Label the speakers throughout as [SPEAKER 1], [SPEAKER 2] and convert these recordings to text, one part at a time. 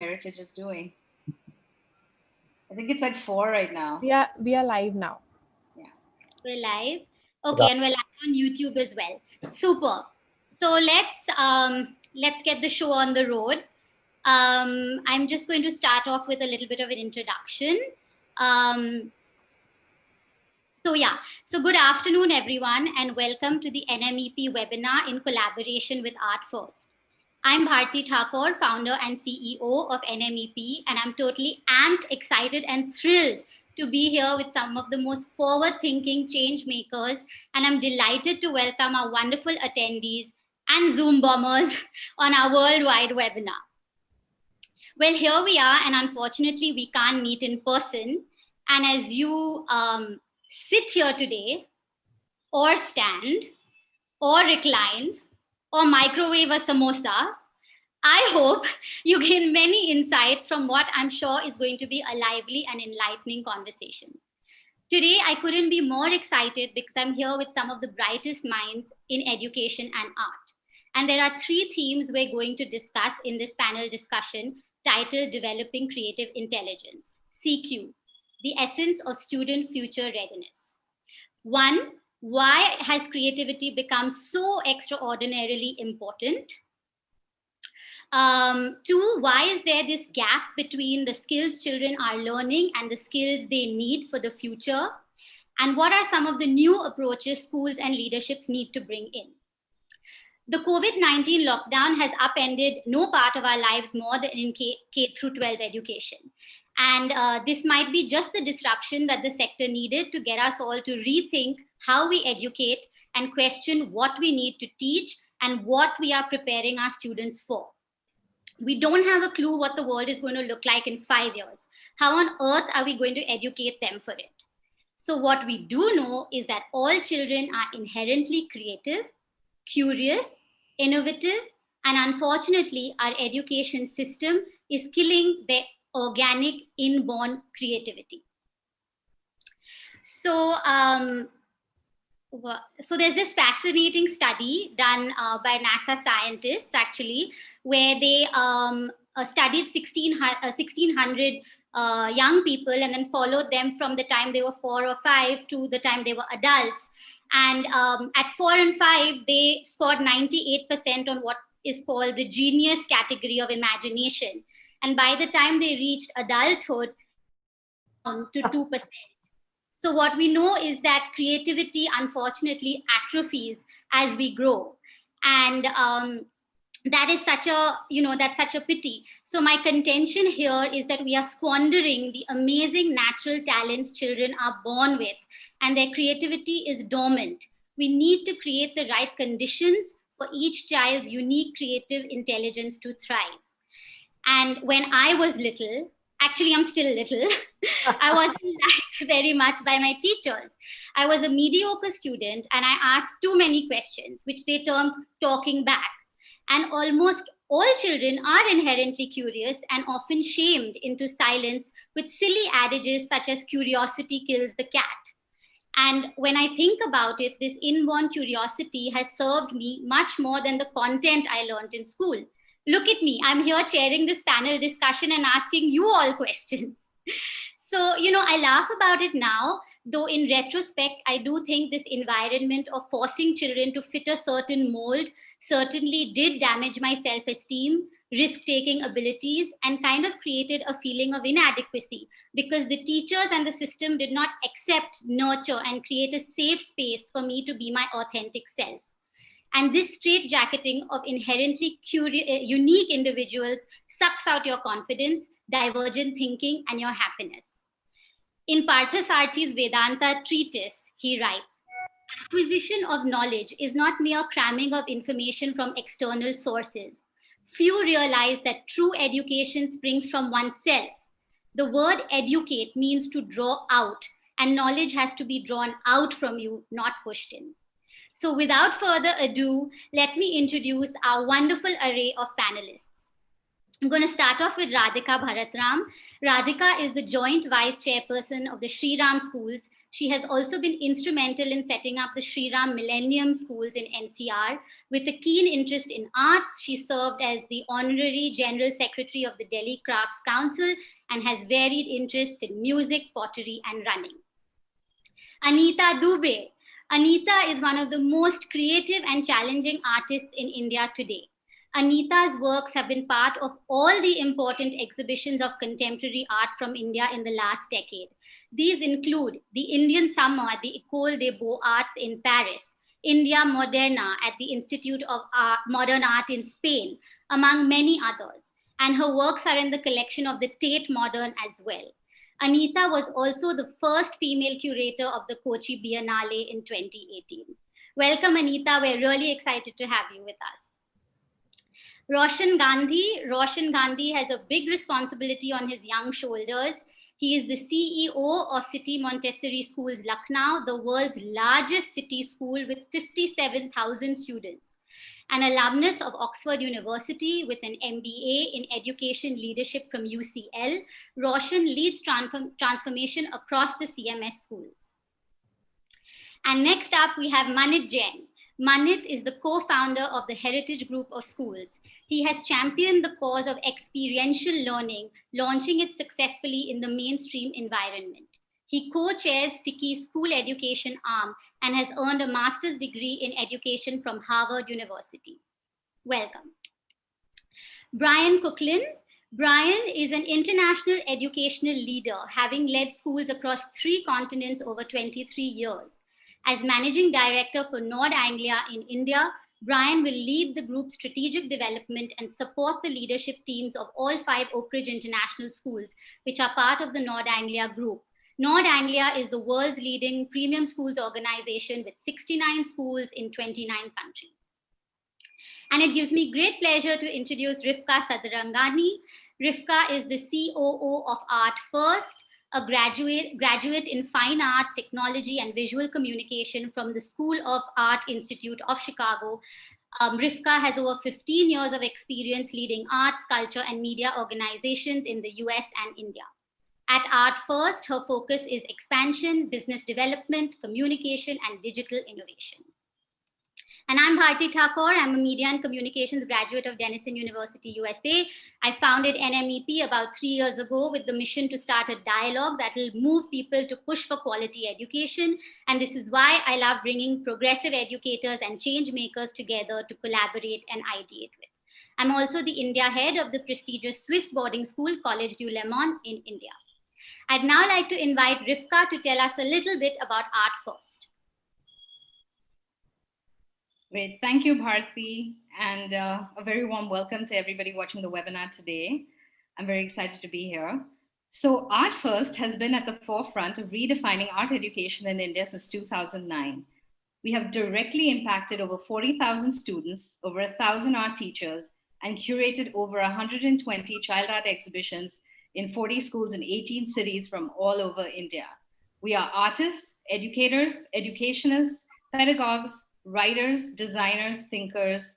[SPEAKER 1] Heritage is doing. I think it's at 4 right now.
[SPEAKER 2] We are live now.
[SPEAKER 1] Yeah.
[SPEAKER 3] We're live. Okay, and we're live on YouTube as well. Super. So let's get the show on the road. I'm just going to start off with a little bit of an introduction. So good afternoon, everyone, and welcome to the NMEP webinar in collaboration with Art1st. I'm Bharati, Thakore, founder and CEO of NMEP, and I'm totally amped, excited, and thrilled to be here with some of the most forward-thinking change makers, and I'm delighted to welcome our wonderful attendees and Zoom bombers on our worldwide webinar. Well, here we are, and unfortunately, we can't meet in person. And as you sit here today, or stand, or recline, or microwave a samosa, I hope you gain many insights from what I'm sure is going to be a lively and enlightening conversation. Today, I couldn't be more excited because I'm here with some of the brightest minds in education and art. And there are 3 themes we're going to discuss in this panel discussion titled Developing Creative Intelligence, CQ, the essence of student future readiness. 1, why has creativity become so extraordinarily important? 2, why is there this gap between the skills children are learning and the skills they need for the future? And what are some of the new approaches schools and leaderships need to bring in? The COVID-19 lockdown has upended no part of our lives more than in K through 12 education. And this might be just the disruption that the sector needed to get us all to rethink how we educate and question what we need to teach and what we are preparing our students for. We don't have a clue what the world is going to look like in 5 years. How on earth are we going to educate them for it? So what we do know is that all children are inherently creative, curious, innovative, and unfortunately, our education system is killing their organic inborn creativity. So there's this fascinating study done by NASA scientists, actually, where they studied 1,600 young people and then followed them from the time they were 4 or 5 to the time they were adults. And at 4 and 5, they scored 98% on what is called the genius category of imagination. And by the time they reached adulthood, to 2%. So what we know is that creativity, unfortunately, atrophies as we grow. And that is such a pity. So my contention here is that we are squandering the amazing natural talents children are born with, and their creativity is dormant. We need to create the right conditions for each child's unique creative intelligence to thrive. And when I was little, actually, I'm still little. I wasn't liked very much by my teachers. I was a mediocre student and I asked too many questions, which they termed talking back. And almost all children are inherently curious and often shamed into silence with silly adages such as curiosity kills the cat. And when I think about it, this inborn curiosity has served me much more than the content I learned in school. Look at me, I'm here chairing this panel discussion and asking you all questions. So, I laugh about it now, though in retrospect, I do think this environment of forcing children to fit a certain mold certainly did damage my self-esteem, risk-taking abilities, and kind of created a feeling of inadequacy because the teachers and the system did not accept, nurture, and create a safe space for me to be my authentic self. And this straitjacketing of inherently unique individuals sucks out your confidence, divergent thinking, and your happiness. In Parthasarthi's Vedanta treatise, he writes, acquisition of knowledge is not mere cramming of information from external sources. Few realize that true education springs from oneself. The word educate means to draw out, and knowledge has to be drawn out from you, not pushed in. So without further ado, let me introduce our wonderful array of panelists. I'm going to start off with Radhika Bharatram. Radhika is the joint vice chairperson of the Shri schools. She has also been instrumental in setting up the Shri Millennium schools in NCR. With a keen interest in arts, she served as the honorary general secretary of the Delhi Crafts Council and has varied interests in music, pottery, and running. Anita Dube. Anita is one of the most creative and challenging artists in India today. Anita's works have been part of all the important exhibitions of contemporary art from India in the last decade. These include the Indian Summer at the École des Beaux-Arts in Paris, India Moderna at the Institute of Modern Art in Spain, among many others. And her works are in the collection of the Tate Modern as well. Anita was also the first female curator of the Kochi Biennale in 2018. Welcome, Anita. We're really excited to have you with us. Roshan Gandhi has a big responsibility on his young shoulders. He is the CEO of City Montessori Schools, Lucknow, the world's largest city school with 57,000 students. An alumnus of Oxford University with an MBA in Education Leadership from UCL, Roshan leads transformation across the CMS schools. And next up, we have Manit Jain. Manit is the co-founder of the Heritage Group of Schools. He has championed the cause of experiential learning, launching it successfully in the mainstream environment. He co-chairs FICCI's school education arm and has earned a master's degree in education from Harvard University. Welcome. Brian Cooklin. Brian is an international educational leader, having led schools across 3 continents over 23 years. As managing director for Nord Anglia in India, Brian will lead the group's strategic development and support the leadership teams of all 5 Oak Ridge International schools, which are part of the Nord Anglia group. Nord Anglia is the world's leading premium schools organization with 69 schools in 29 countries. And it gives me great pleasure to introduce Rivka Sadarangani. Rivka is the COO of Art1st, a graduate in fine art, technology, and visual communication from the School of Art Institute of Chicago. Rivka has over 15 years of experience leading arts, culture, and media organizations in the US and India. At Art1st, her focus is expansion, business development, communication, and digital innovation. And I'm Bharati Thakore. I'm a media and communications graduate of Denison University, USA. I founded NMEP about 3 years ago with the mission to start a dialogue that will move people to push for quality education. And this is why I love bringing progressive educators and change makers together to collaborate and ideate with. I'm also the India head of the prestigious Swiss boarding school, Collège du Léman in India. I'd now like to invite Rivka to tell us a little bit about Art1st.
[SPEAKER 1] Great, thank you, Bharati, and a very warm welcome to everybody watching the webinar today. I'm very excited to be here. So Art1st has been at the forefront of redefining art education in India since 2009. We have directly impacted over 40,000 students, over 1,000 art teachers, and curated over 120 child art exhibitions in 40 schools in 18 cities from all over India. We are artists, educators, educationists, pedagogues, writers, designers, thinkers,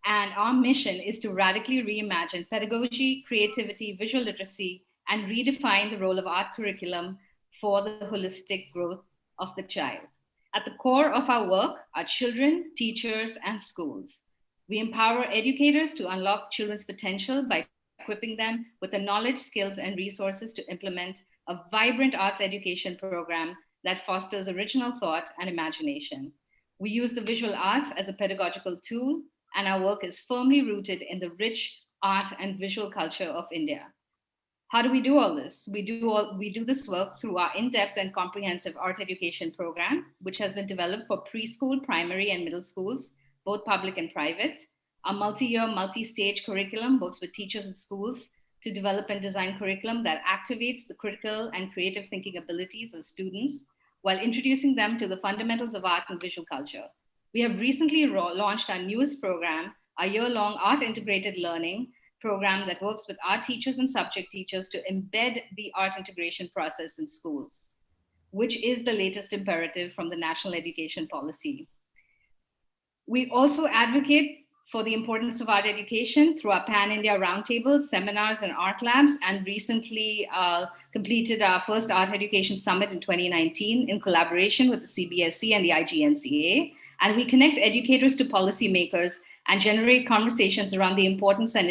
[SPEAKER 1] and our mission is to radically reimagine pedagogy, creativity, visual literacy, and redefine the role of art curriculum for the holistic growth of the child. At the core of our work are children, teachers, and schools. We empower educators to unlock children's potential by equipping them with the knowledge, skills, and resources to implement a vibrant arts education program that fosters original thought and imagination. We use the visual arts as a pedagogical tool, and our work is firmly rooted in the rich art and visual culture of India. How do we do all this? We do this work through our in-depth and comprehensive art education program, which has been developed for preschool, primary, and middle schools, both public and private. Our multi-year, multi-stage curriculum works with teachers and schools to develop and design curriculum that activates the critical and creative thinking abilities of students while introducing them to the fundamentals of art and visual culture. We have recently launched our newest program, our year-long art integrated learning program that works with art teachers and subject teachers to embed the art integration process in schools, which is the latest imperative from the National Education Policy. We also advocate for the importance of art education through our Pan-India roundtables, seminars, and art labs, and recently completed our first Art Education Summit in 2019 in collaboration with the CBSE and the IGNCA. And we connect educators to policymakers and generate conversations around the importance and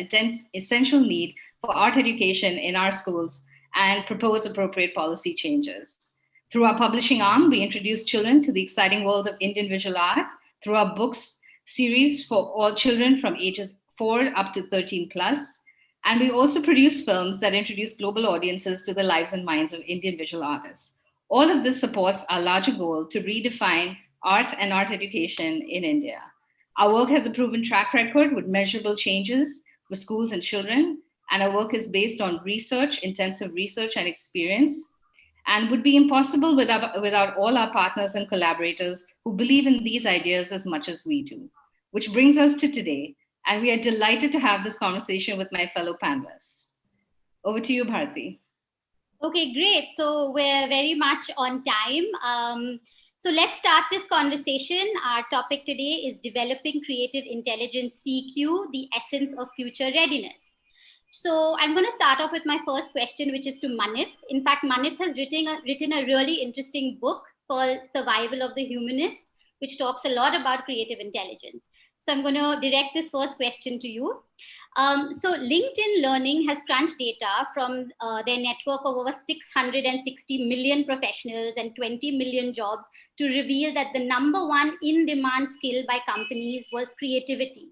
[SPEAKER 1] essential need for art education in our schools and propose appropriate policy changes. Through our publishing arm, we introduce children to the exciting world of Indian visual art through our books series for all children from ages 4 up to 13 plus. And we also produce films that introduce global audiences to the lives and minds of Indian visual artists. All of this supports our larger goal to redefine art and art education in India. Our work has a proven track record with measurable changes for schools and children, and our work is based on research, intensive research and experience, and would be impossible without all our partners and collaborators who believe in these ideas as much as we do. Which brings us to today, and we are delighted to have this conversation with my fellow panelists. Over to you, Bharati.
[SPEAKER 3] Okay, great. So we're very much on time. So let's start this conversation. Our topic today is Developing Creative Intelligence CQ, the Essence of Future Readiness. So I'm going to start off with my first question, which is to Manit. In fact, Manit has written a really interesting book called Survival of the Humanist, which talks a lot about creative intelligence. So I'm going to direct this first question to you. So LinkedIn Learning has crunched data from their network of over 660 million professionals and 20 million jobs to reveal that the number one in-demand skill by companies was creativity.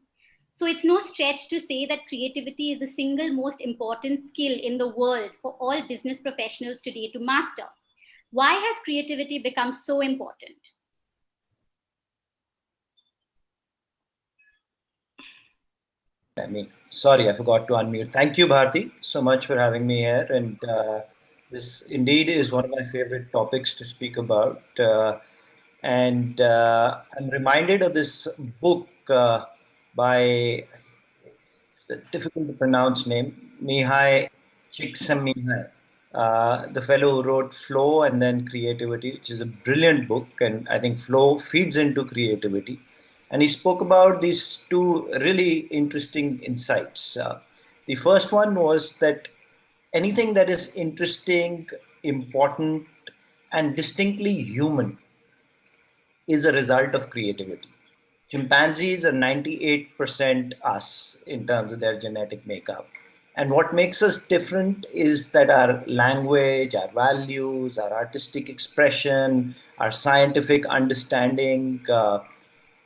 [SPEAKER 3] So it's no stretch to say that creativity is the single most important skill in the world for all business professionals today to master. Why has creativity become so important?
[SPEAKER 2] Sorry, I forgot to unmute. Thank you, Bharati, so much for having me here. And this indeed is one of my favorite topics to speak about. I'm reminded of this book by, it's a difficult to pronounce name, Mihai Csikszentmihalyi, the fellow who wrote Flow and then Creativity, which is a brilliant book. And I think flow feeds into creativity. And he spoke about these two really interesting insights. The first one was that anything that is interesting, important, and distinctly human is a result of creativity. Chimpanzees are 98% us in terms of their genetic makeup. And what makes us different is that our language, our values, our artistic expression, our scientific understanding,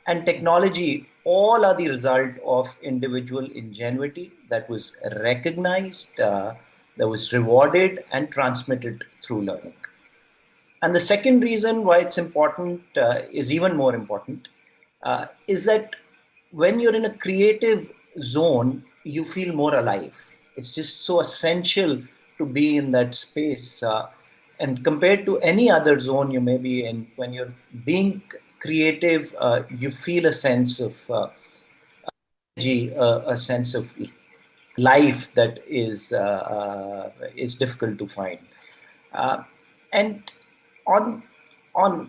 [SPEAKER 2] and technology all are the result of individual ingenuity that was recognized, that was rewarded and transmitted through learning. And the second reason why it's important is even more important, is that when you're in a creative zone, you feel more alive. It's just so essential to be in that space. And compared to any other zone you may be in, when you're being creative, you feel a sense of energy, a sense of life that is difficult to find. And on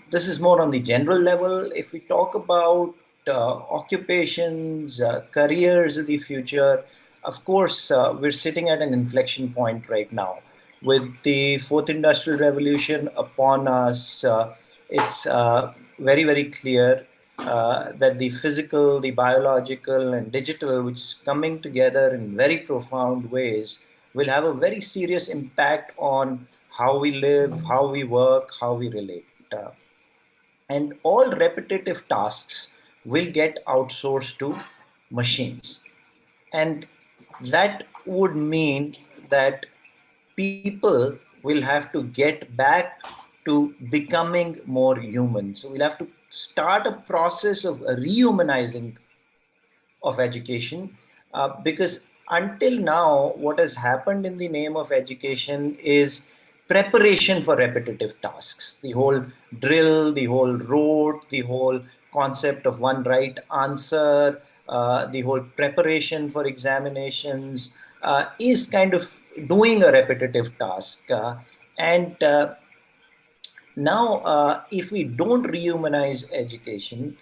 [SPEAKER 2] this is more on the general level. If we talk about occupations, careers of the future, of course, we're sitting at an inflection point right now. With the fourth industrial revolution upon us, it's very, very clear that the physical, the biological, and digital, which is coming together in very profound ways, will have a very serious impact on how we live, how we work, how we relate. And all repetitive tasks will get outsourced to machines. And that would mean that people will have to get back to becoming more human. So we'll have to start a process of rehumanizing of education, because until now, what has happened in the name of education is preparation for repetitive tasks. The whole drill, the whole rote, the whole concept of one right answer, the whole preparation for examinations is kind of doing a repetitive task. Now, if we don't rehumanize education,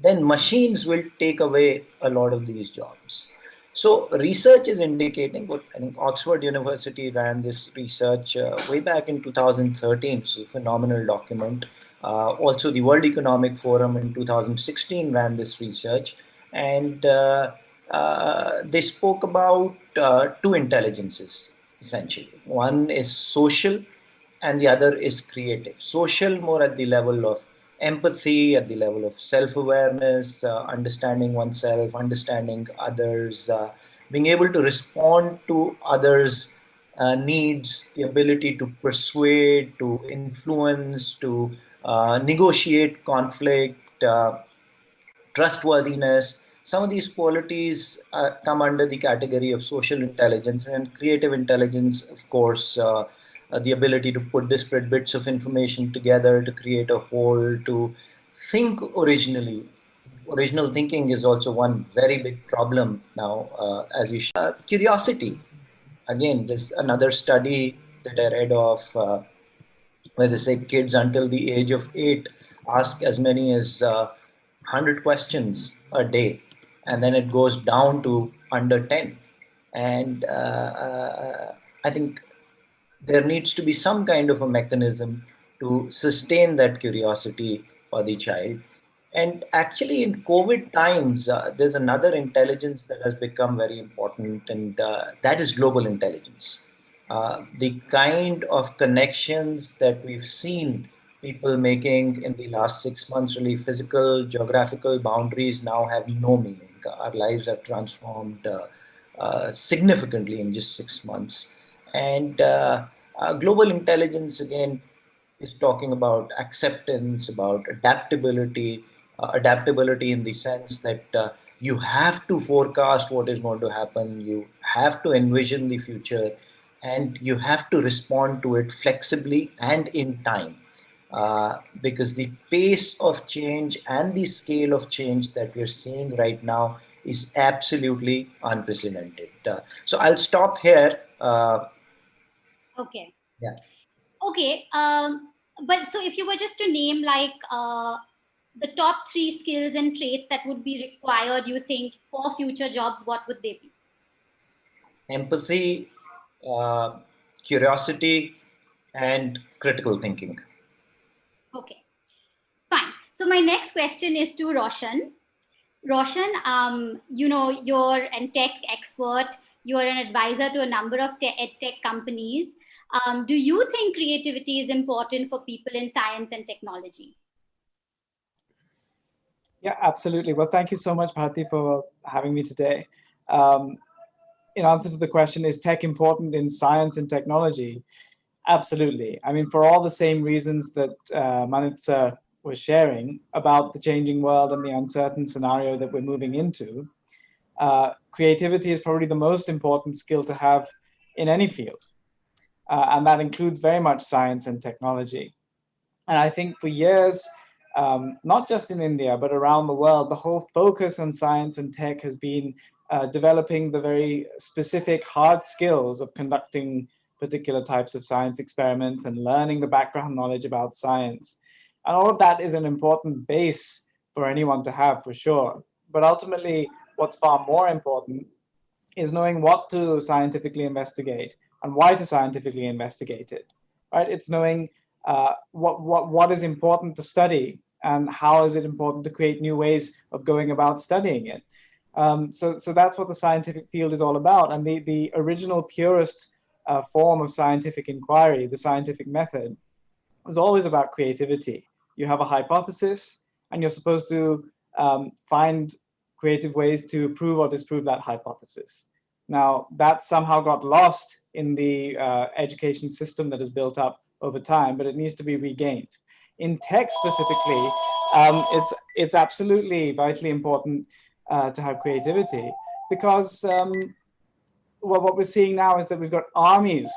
[SPEAKER 2] then machines will take away a lot of these jobs. So research is indicating, what I think Oxford University ran this research way back in 2013. It's a phenomenal document. Also, the World Economic Forum in 2016 ran this research, and they spoke about two intelligences essentially. One is social, and the other is creative. Social, more at the level of empathy, at the level of self awareness, understanding oneself, understanding others, being able to respond to others' needs, the ability to persuade, to influence, to negotiate conflict. Trustworthiness. Some of these qualities come under the category of social intelligence, and creative intelligence, of course, the ability to put disparate bits of information together to create a whole, to think originally. Original thinking is also one very big problem now, as you curiosity. Again, there's another study that I read of where they say kids until the age of 8 ask as many as 100 questions a day, and then it goes down to under 10. And I think there needs to be some kind of a mechanism to sustain that curiosity for the child. And actually, in COVID times, there's another intelligence that has become very important, and that is global intelligence. The kind of connections that we've seen people making in the last 6 months, really physical, geographical boundaries now have no meaning. Our lives have transformed significantly in just 6 months. And global intelligence, again, is talking about acceptance, about adaptability, adaptability in the sense that you have to forecast what is going to happen, you have to envision the future, and you have to respond to it flexibly and in time. Because the pace of change and the scale of change that we're seeing right now is absolutely unprecedented. So I'll stop here.
[SPEAKER 3] Okay.
[SPEAKER 2] Yeah.
[SPEAKER 3] Okay. But so if you were just to name like the top 3 skills and traits that would be required, you think, for future jobs, what would they be?
[SPEAKER 2] Empathy, curiosity, and critical thinking.
[SPEAKER 3] Okay, fine. So my next question is to Roshan. Roshan, you know, you're a tech expert. You're an advisor to a number of tech companies. Do you think creativity is important for people in science and technology?
[SPEAKER 4] Yeah, absolutely. Well, thank you so much, Bharati, for having me today. In answer to the question, is tech important in science and technology? Absolutely. I mean, for all the same reasons that Manit was sharing about the changing world and the uncertain scenario that we're moving into, creativity is probably the most important skill to have in any field. And that includes very much science and technology. And I think for years, not just in India, but around the world, the whole focus on science and tech has been developing the very specific hard skills of conducting particular types of science experiments and learning the background knowledge about science. And all of that is an important base for anyone to have, for sure. But ultimately, what's far more important is knowing what to scientifically investigate and why to scientifically investigate it, right? It's knowing what is important to study and how is it important to create new ways of going about studying it. So that's what the scientific field is all about. And the original purest form of scientific inquiry, the scientific method, was always about creativity. You have a hypothesis and you're supposed to find creative ways to prove or disprove that hypothesis. Now, that somehow got lost in the education system that is built up over time, but it needs to be regained. In tech specifically, it's absolutely vitally important to have creativity, because well, what we're seeing now is that we've got armies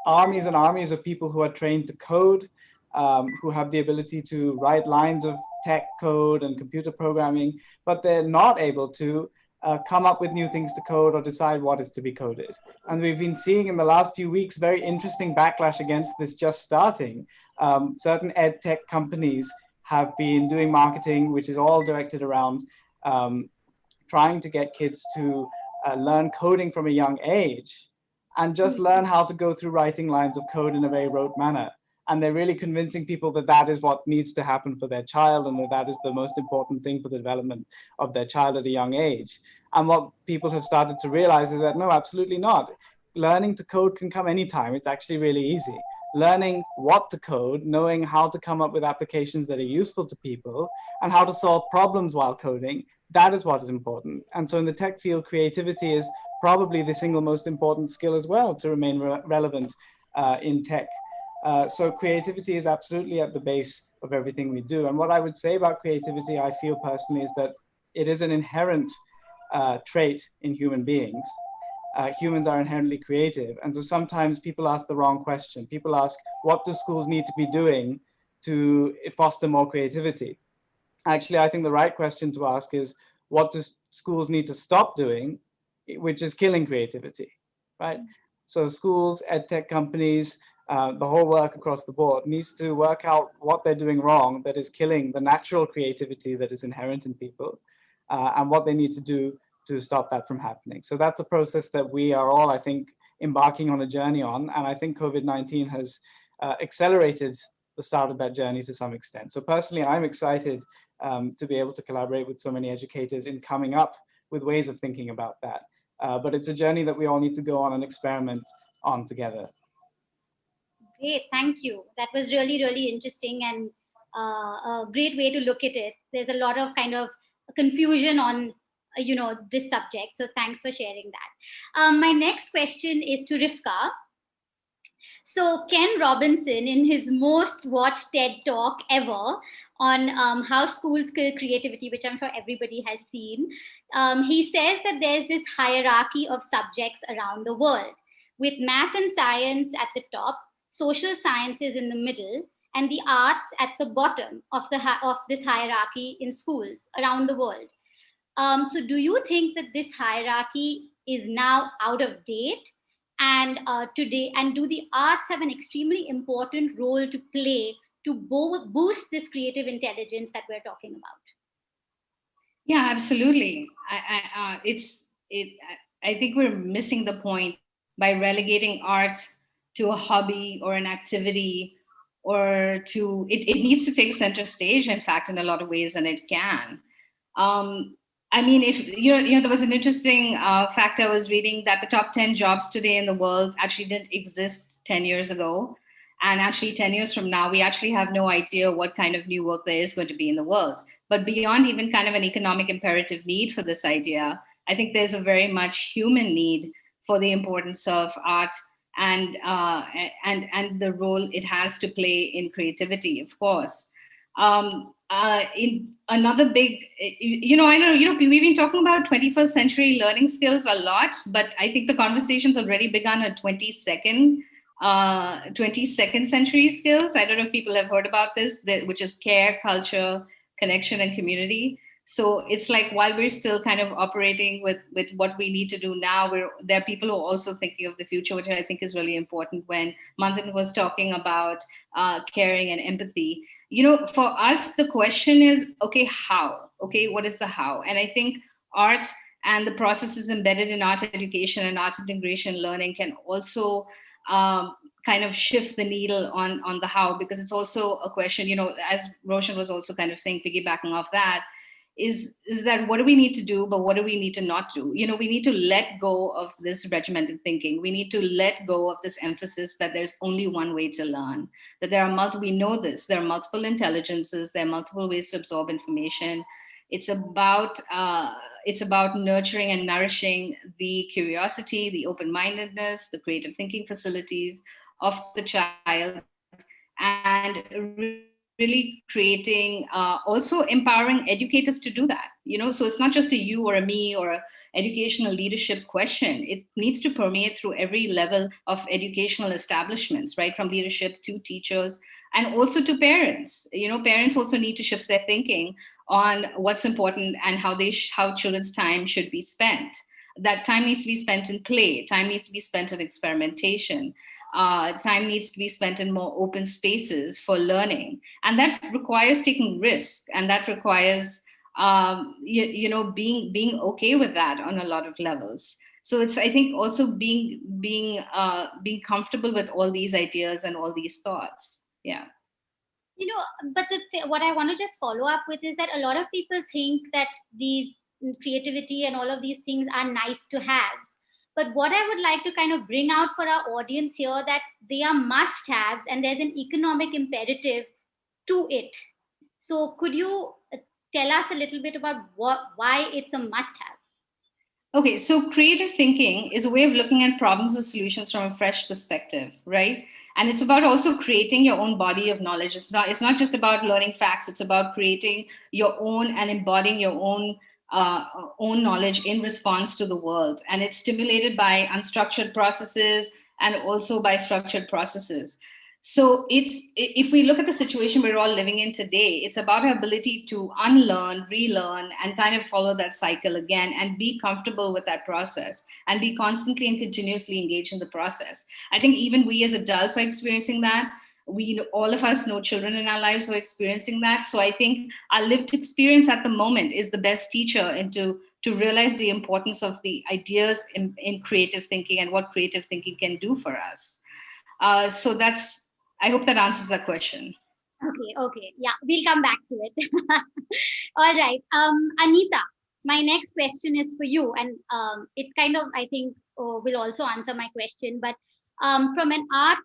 [SPEAKER 4] and armies of people who are trained to code, who have the ability to write lines of tech code and computer programming, but they're not able to come up with new things to code or decide what is to be coded. And we've been seeing in the last few weeks very interesting backlash against this just starting. Certain ed tech companies have been doing marketing, which is all directed around trying to get kids to learn coding from a young age and just learn how to go through writing lines of code in a very rote manner. And they're really convincing people that that is what needs to happen for their child, and that that is the most important thing for the development of their child at a young age. And what people have started to realize is that no, absolutely not. Learning to code can come anytime. It's actually really easy. Learning what to code, knowing how to come up with applications that are useful to people, and how to solve problems while coding, that is what is important. And so in the tech field, creativity is probably the single most important skill as well to remain relevant in tech. So creativity is absolutely at the base of everything we do. And what I would say about creativity, I feel personally, is that it is an inherent trait in human beings. Humans are inherently creative. And so sometimes people ask the wrong question. People ask, what do schools need to be doing to foster more creativity? Actually, I think the right question to ask is, what do schools need to stop doing, which is killing creativity, right? So schools, ed tech companies, the whole work across the board needs to work out what they're doing wrong that is killing the natural creativity that is inherent in people, and what they need to do to stop that from happening. So that's a process that we are all, I think, embarking on a journey on. And I think COVID-19 has accelerated the start of that journey to some extent. So personally, I'm excited to be able to collaborate with so many educators in coming up with ways of thinking about that. But it's a journey that we all need to go on and experiment on together.
[SPEAKER 3] Great, thank you. That was really, really interesting and a great way to look at it. There's a lot of kind of confusion on, this subject. So thanks for sharing that. My next question is to Rivka. So Ken Robinson, in his most watched TED Talk ever on how schools kill creativity, which I'm sure everybody has seen, he says that there's this hierarchy of subjects around the world, with math and science at the top, social sciences in the middle, and the arts at the bottom of this hierarchy in schools around the world. So do you think that this hierarchy is now out of date? And today, and do the arts have an extremely important role to play to boost this creative intelligence that we're talking about?
[SPEAKER 1] Yeah, absolutely. I think we're missing the point by relegating arts to a hobby or an activity, or to it needs to take center stage, in fact, in a lot of ways, and it can. I mean, if there was an interesting fact I was reading, that the top 10 jobs today in the world actually didn't exist 10 years ago. And actually 10 years from now, we actually have no idea what kind of new work there is going to be in the world. But beyond even kind of an economic imperative need for this idea, I think there's a very much human need for the importance of art and the role it has to play in creativity, of course. In another big, I know, we've been talking about 21st century learning skills a lot, but I think the conversation's already begun at 22nd century skills. I don't know if people have heard about this, which is care, culture, connection, and community. So it's like, while we're still kind of operating with what we need to do now, there are people who are also thinking of the future, which I think is really important. When Manit was talking about caring and empathy, for us, the question is, okay, how? Okay, what is the how? And I think art and the processes embedded in art education and art integration learning can also kind of shift the needle on the how, because it's also a question, as Roshan was also kind of saying, piggybacking off that, is that what do we need to do, but what do we need to not do? We need to let go of this regimented thinking. We need to let go of this emphasis that there's only one way to learn, that there are multiple, we know this, there are multiple intelligences, there are multiple ways to absorb information. It's about nurturing and nourishing the curiosity, the open-mindedness, the creative thinking facilities of the child, and really creating, also empowering educators to do that. So it's not just a you or a me or a educational leadership question. It needs to permeate through every level of educational establishments, right, from leadership to teachers and also to parents. Parents also need to shift their thinking on what's important and how children's time should be spent. That time needs to be spent in play. Time needs to be spent in experimentation. Time needs to be spent in more open spaces for learning, and that requires taking risk, and that requires being okay with that on a lot of levels. So it's, I think, also being comfortable with all these ideas and all these thoughts. Yeah.
[SPEAKER 3] But what I want to just follow up with is that a lot of people think that these creativity and all of these things are nice to haves. But what I would like to kind of bring out for our audience here, that they are must haves, and there's an economic imperative to it. So could you tell us a little bit about why it's a must have?
[SPEAKER 1] Okay, so creative thinking is a way of looking at problems or solutions from a fresh perspective, right? And it's about also creating your own body of knowledge. It's not just about learning facts. It's about creating your own and embodying your own knowledge in response to the world. And it's stimulated by unstructured processes and also by structured processes. So if we look at the situation we're all living in today, it's about our ability to unlearn, relearn, and kind of follow that cycle again and be comfortable with that process and be constantly and continuously engaged in the process. I think even we as adults are experiencing that. All of us know children in our lives who are experiencing that. So I think our lived experience at the moment is the best teacher into to realize the importance of the ideas in creative thinking and what creative thinking can do for us. So I hope that answers that question.
[SPEAKER 3] Okay. Yeah, we'll come back to it. All right. Anita, my next question is for you. And it kind of, I think, will also answer my question. But from an art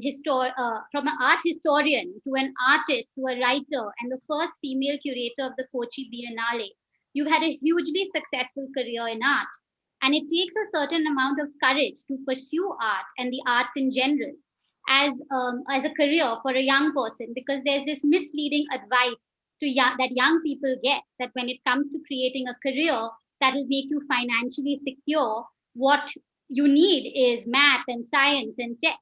[SPEAKER 3] historian to an artist to a writer and the first female curator of the Kochi Biennale, you've had a hugely successful career in art. And it takes a certain amount of courage to pursue art and the arts in general as a career for a young person, because there's this misleading advice that young people get, that when it comes to creating a career that will make you financially secure, what you need is math and science and tech.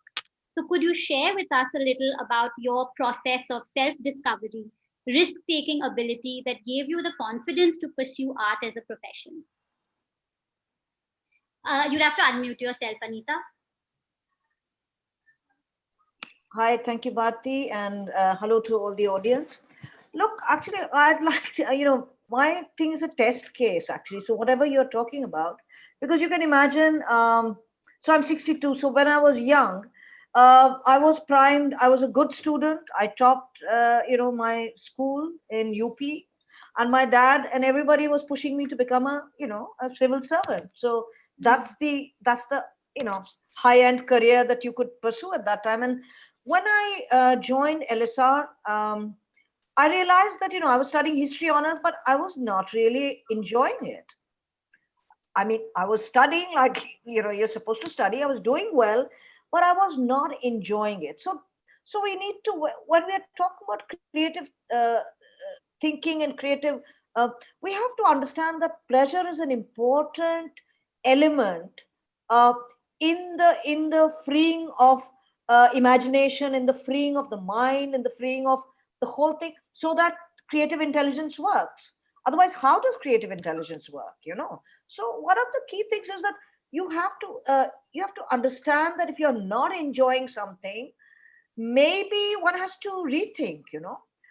[SPEAKER 3] So could you share with us a little about your process of self-discovery, risk-taking ability that gave you the confidence to pursue art as a profession? You'd have to unmute yourself, Anita.
[SPEAKER 5] Hi, thank you, Bharati, and hello to all the audience. Look, actually, I'd like to, my thing is a test case, actually. So whatever you're talking about, because you can imagine, so I'm 62. So when I was young, I was primed. I was a good student. I topped, my school in UP, and my dad and everybody was pushing me to become a civil servant. So that's the high-end career that you could pursue at that time. And when I joined LSR, I realized that, I was studying history honors, but I was not really enjoying it. I mean, I was studying like, you're supposed to study. I was doing well, but I was not enjoying it. So we need to, when we are talking about creative thinking and creative, we have to understand that pleasure is an important element in the freeing of imagination, in the freeing of the mind, in the freeing of the whole thing, so that creative intelligence works. Otherwise, how does creative intelligence work? So one of the key things is that you have to understand that if you're not enjoying something, maybe one has to rethink.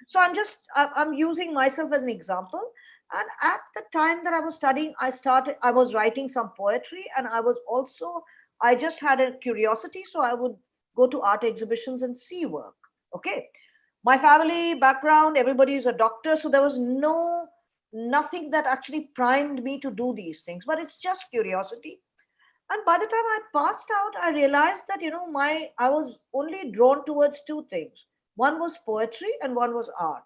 [SPEAKER 5] So I'm using myself as an example. And at the time that I was studying, I was writing some poetry, and I just had a curiosity, so I would go to art exhibitions and see work. Okay. My family background, everybody is a doctor, so there was nothing that actually primed me to do these things, but it's just curiosity. And by the time I passed out, I realized that, I was only drawn towards two things. One was poetry and one was art.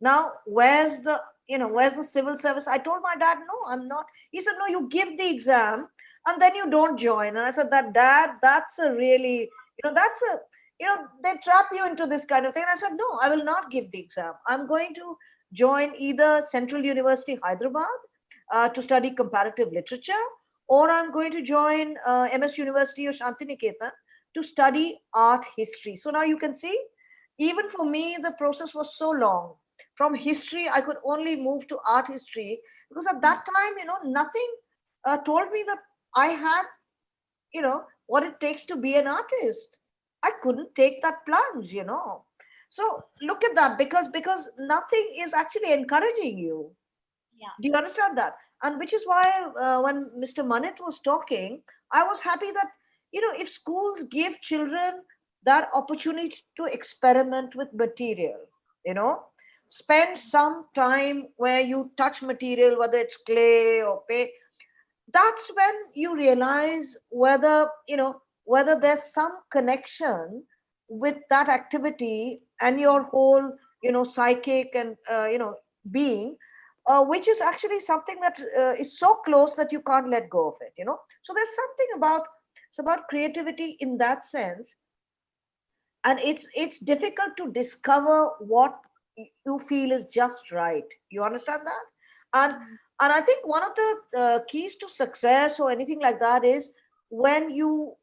[SPEAKER 5] Now, where's the civil service? I told my dad, no, I'm not. He said, no, you give the exam and then you don't join. And I said, Dad, that's a really, they trap you into this kind of thing. And I said, no, I will not give the exam. I'm going to join either Central University, Hyderabad, to study comparative literature, or I'm going to join MS University or Shantiniketan to study art history. So now you can see, even for me, the process was so long. From history, I could only move to art history, because at that time, nothing told me that I had, what it takes to be an artist. I couldn't take that plunge, you know. So look at that, because nothing is actually encouraging you.
[SPEAKER 3] Yeah.
[SPEAKER 5] Do you understand that? And which is why when Mr. Manit was talking, I was happy that, you know, if schools give children that opportunity to experiment with material, you know, spend some time where you touch material, whether it's clay or paint, that's when you realize whether, you know, whether there's some connection with that activity and your whole, you know, psychic and, you know, being, which is actually something that is so close that you can't let go of it, you know. So there's something about, it's about creativity in that sense. And it's difficult to discover what you feel is just right. You understand that? and and I think one of the keys to success or anything like that is when you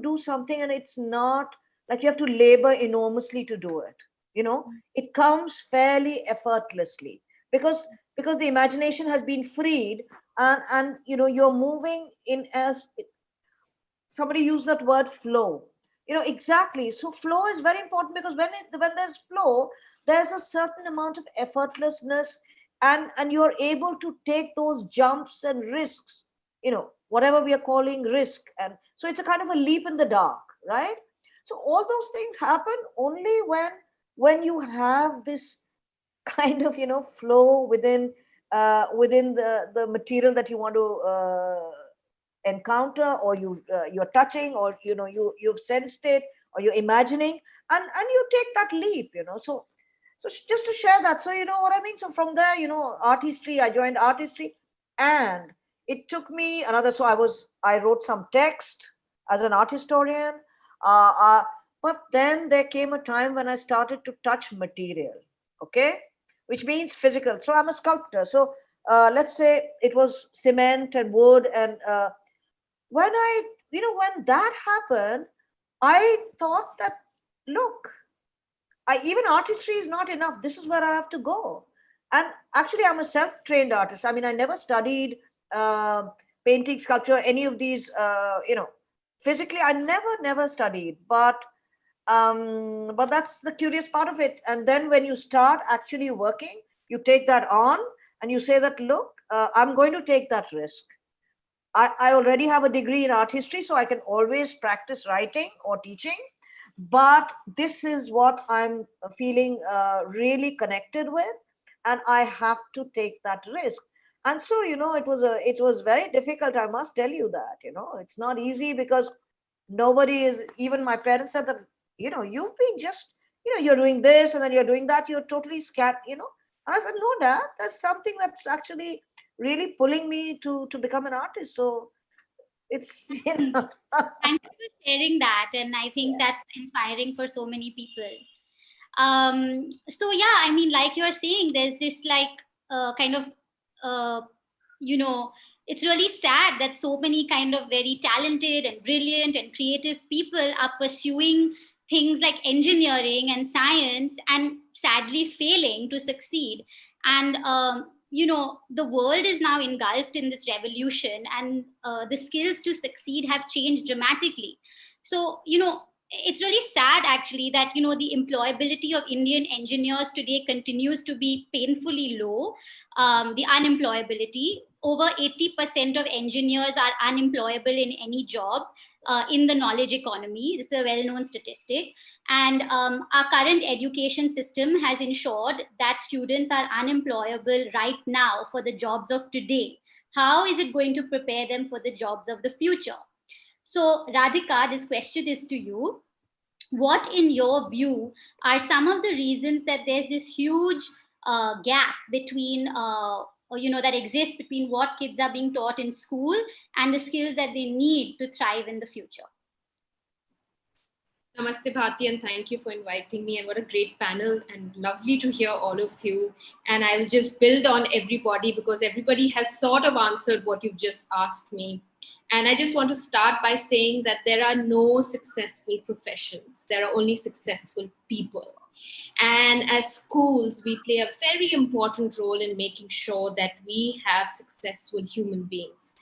[SPEAKER 5] do something and it's not like you have to labor enormously to do it, you know. It comes fairly effortlessly because the imagination has been freed, and you know, you're moving in, as somebody used that word, flow. You know, exactly. So flow is very important, because when there's flow, there's a certain amount of effortlessness, and you're able to take those jumps and risks, you know, whatever we are calling risk. And so it's a kind of a leap in the dark, right? So all those things happen only when you have this kind of, you know, flow within within the material that you want to encounter, or you're touching, or you know, you've sensed it, or you're imagining, and you take that leap, you know. So just to share that, so you know what I mean. So from there, you know, art history, I joined art history, and it took me another, so I wrote some text as an art historian, uh, uh, but then there came a time when I started to touch material, okay, which means physical. So I'm a sculptor. So let's say it was cement and wood, and when I, you know, when that happened, I thought that, look, even artistry is not enough. This is where I have to go. And actually, I'm a self-trained artist. I mean, I never studied painting, sculpture, any of these, you know, physically. I never studied. But that's the curious part of it. And then when you start actually working, you take that on and you say that, look, I'm going to take that risk. I already have a degree in art history, so I can always practice writing or teaching. But this is what I'm feeling really connected with, and I have to take that risk. And so, you know, it was very difficult. I must tell you that, you know, it's not easy, because nobody is. Even my parents said that, you know, you've been just, you know, you're doing this and then you're doing that. You're totally scared, you know. And I said, no, Dad, there's something that's actually really pulling me to become an artist. So it's you know.
[SPEAKER 3] Thank you for sharing that. And I think that's inspiring for so many people. So yeah, I mean, like you're saying, there's this like kind of, you know, it's really sad that so many kind of very talented and brilliant and creative people are pursuing things like engineering and science and sadly failing to succeed. And you know, the world is now engulfed in this revolution, and the skills to succeed have changed dramatically. So, you know, it's really sad actually that, you know, the employability of Indian engineers today continues to be painfully low. The unemployability, over 80% of engineers are unemployable in any job in the knowledge economy. This is a well-known statistic. And our current education system has ensured that students are unemployable right now for the jobs of today. How is it going to prepare them for the jobs of the future? So, Radhika, this question is to you. What, in your view, are some of the reasons that there's this huge gap between, you know, that exists between what kids are being taught in school and the skills that they need to thrive in the future?
[SPEAKER 6] Namaste, Bharati, and thank you for inviting me. And what a great panel, and lovely to hear all of you. And I will just build on everybody, because everybody has sort of answered what you've just asked me. And I just want to start by saying that there are no successful professions. There are only successful people. And as schools, we play a very important role in making sure that we have successful human beings.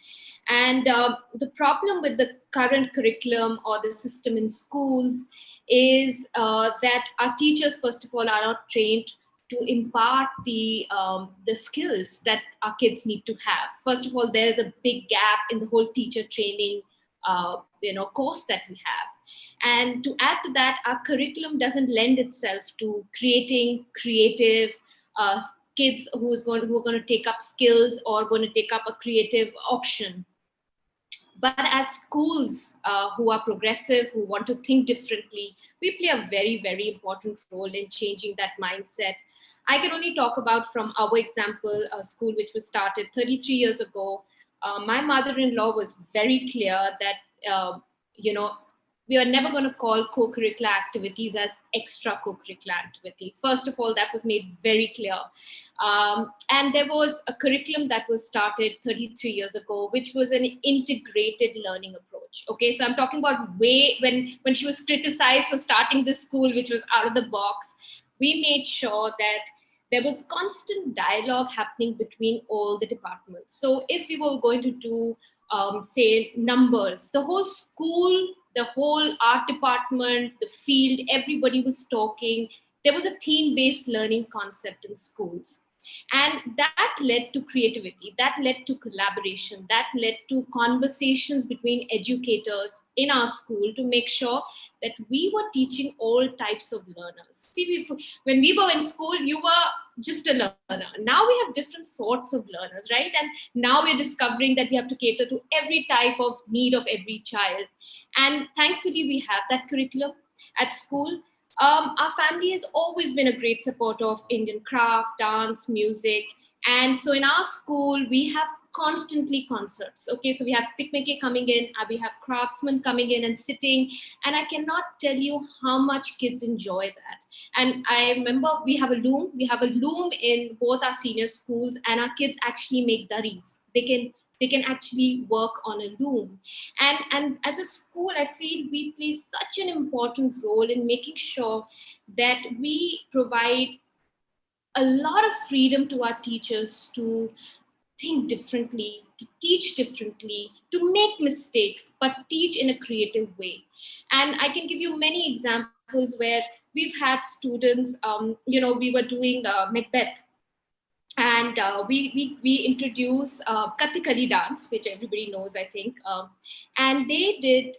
[SPEAKER 6] And the problem with the current curriculum or the system in schools is that our teachers, first of all, are not trained to impart the skills that our kids need to have. First of all, there is a big gap in the whole teacher training course that we have. And to add to that, our curriculum doesn't lend itself to creating creative kids who are going to take up skills or going to take up a creative option. But as schools who are progressive, who want to think differently, we play a very, very important role in changing that mindset. I can only talk about from our example, a school which was started 33 years ago. My mother-in-law was very clear that, we are never going to call co-curricular activities as extra co-curricular activity. First of all, that was made very clear. And there was a curriculum that was started 33 years ago, which was an integrated learning approach. Okay, so I'm talking about when she was criticized for starting this school, which was out of the box, we made sure that there was constant dialogue happening between all the departments. So if we were going to do, say, numbers, the whole school, the whole art department, the field, everybody was talking. There was a theme-based learning concept in schools. And that led to creativity, that led to collaboration, that led to conversations between educators in our school to make sure that we were teaching all types of learners. See, when we were in school, you were just a learner. Now we have different sorts of learners, right? And now we're discovering that we have to cater to every type of need of every child. And thankfully, we have that curriculum at school. Our family has always been a great supporter of Indian craft, dance, music. And so in our school, we have constantly concerts. Okay, so we have Pikmeke coming in, we have craftsmen coming in and sitting. And I cannot tell you how much kids enjoy that. And I remember we have a loom in both our senior schools, and our kids actually make daris. They can actually work on a loom. And as a school, I feel we play such an important role in making sure that we provide a lot of freedom to our teachers to think differently, to teach differently, to make mistakes, but teach in a creative way. And I can give you many examples where we've had students, we were doing Macbeth, and we introduced Kathakali dance, which everybody knows, I think. And they did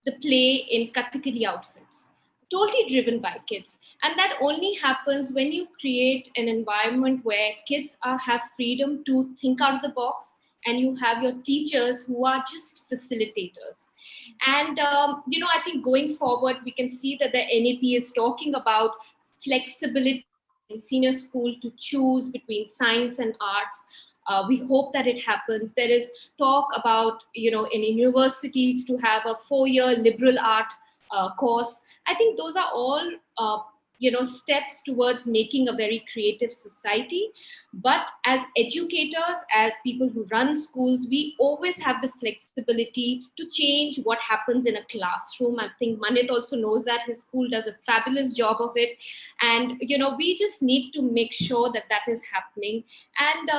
[SPEAKER 6] the play in Kathakali outfits, totally driven by kids. And that only happens when you create an environment where kids have freedom to think out of the box, and you have your teachers who are just facilitators. And, I think going forward, we can see that the NEP is talking about flexibility in senior school to choose between science and arts. We hope that it happens. There is talk about, in universities to have a 4-year liberal art course. I think those are all, steps towards making a very creative society. But as educators, as people who run schools, we always have the flexibility to change what happens in a classroom. I think Manit also knows that his school does a fabulous job of it. And, we just need to make sure that that is happening. And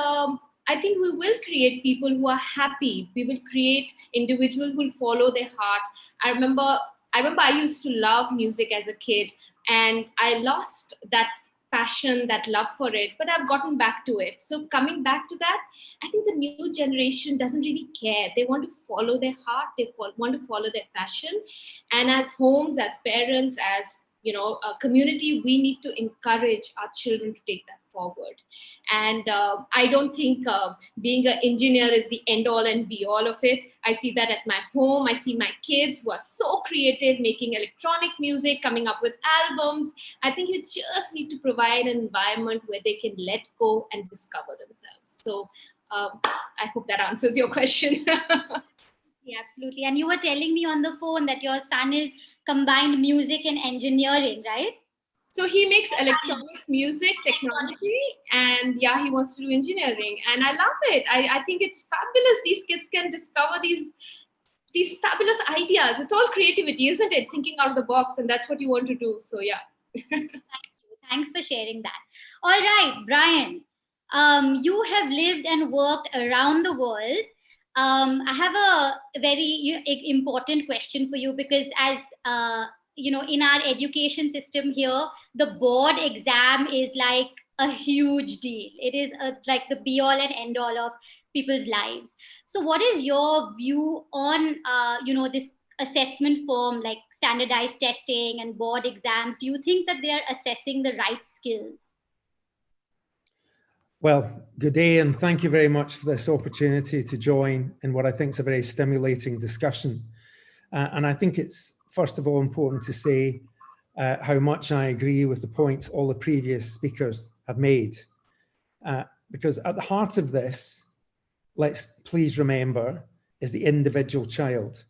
[SPEAKER 6] I think we will create people who are happy. We will create individuals who will follow their heart. I remember I used to love music as a kid, and I lost that passion, that love for it, but I've gotten back to it. So coming back to that, I think the new generation doesn't really care. They want to follow their heart. They want to follow their passion. And as homes, as parents, as a community, we need to encourage our children to take that forward. And I don't think being an engineer is the end all and be all of it. I see that at my home. I see my kids who are so creative, making electronic music, coming up with albums. I think you just need to provide an environment where they can let go and discover themselves. So I hope that answers your question.
[SPEAKER 3] Yeah, absolutely. And you were telling me on the phone that your son is combined music and engineering, right?
[SPEAKER 6] So he makes electronic music technology, and yeah, he wants to do engineering, and I love it. I think it's fabulous. These kids can discover these fabulous ideas. It's all creativity, isn't it? Thinking out of the box, and that's what you want to do. So yeah.
[SPEAKER 3] Thank you. Thanks for sharing that. All right, Brian, you have lived and worked around the world. I have a very important question for you, because as in our education system here, the board exam is like a huge deal. It is like the be all and end all of people's lives. So what is your view on this assessment form like standardized testing and board exams? Do you think that they are assessing the right skills?
[SPEAKER 7] Well, good day, and thank you very much for this opportunity to join in what I think is a very stimulating discussion. And I think it's, first of all, important to say how much I agree with the points all the previous speakers have made. Because at the heart of this, let's please remember, is the individual child.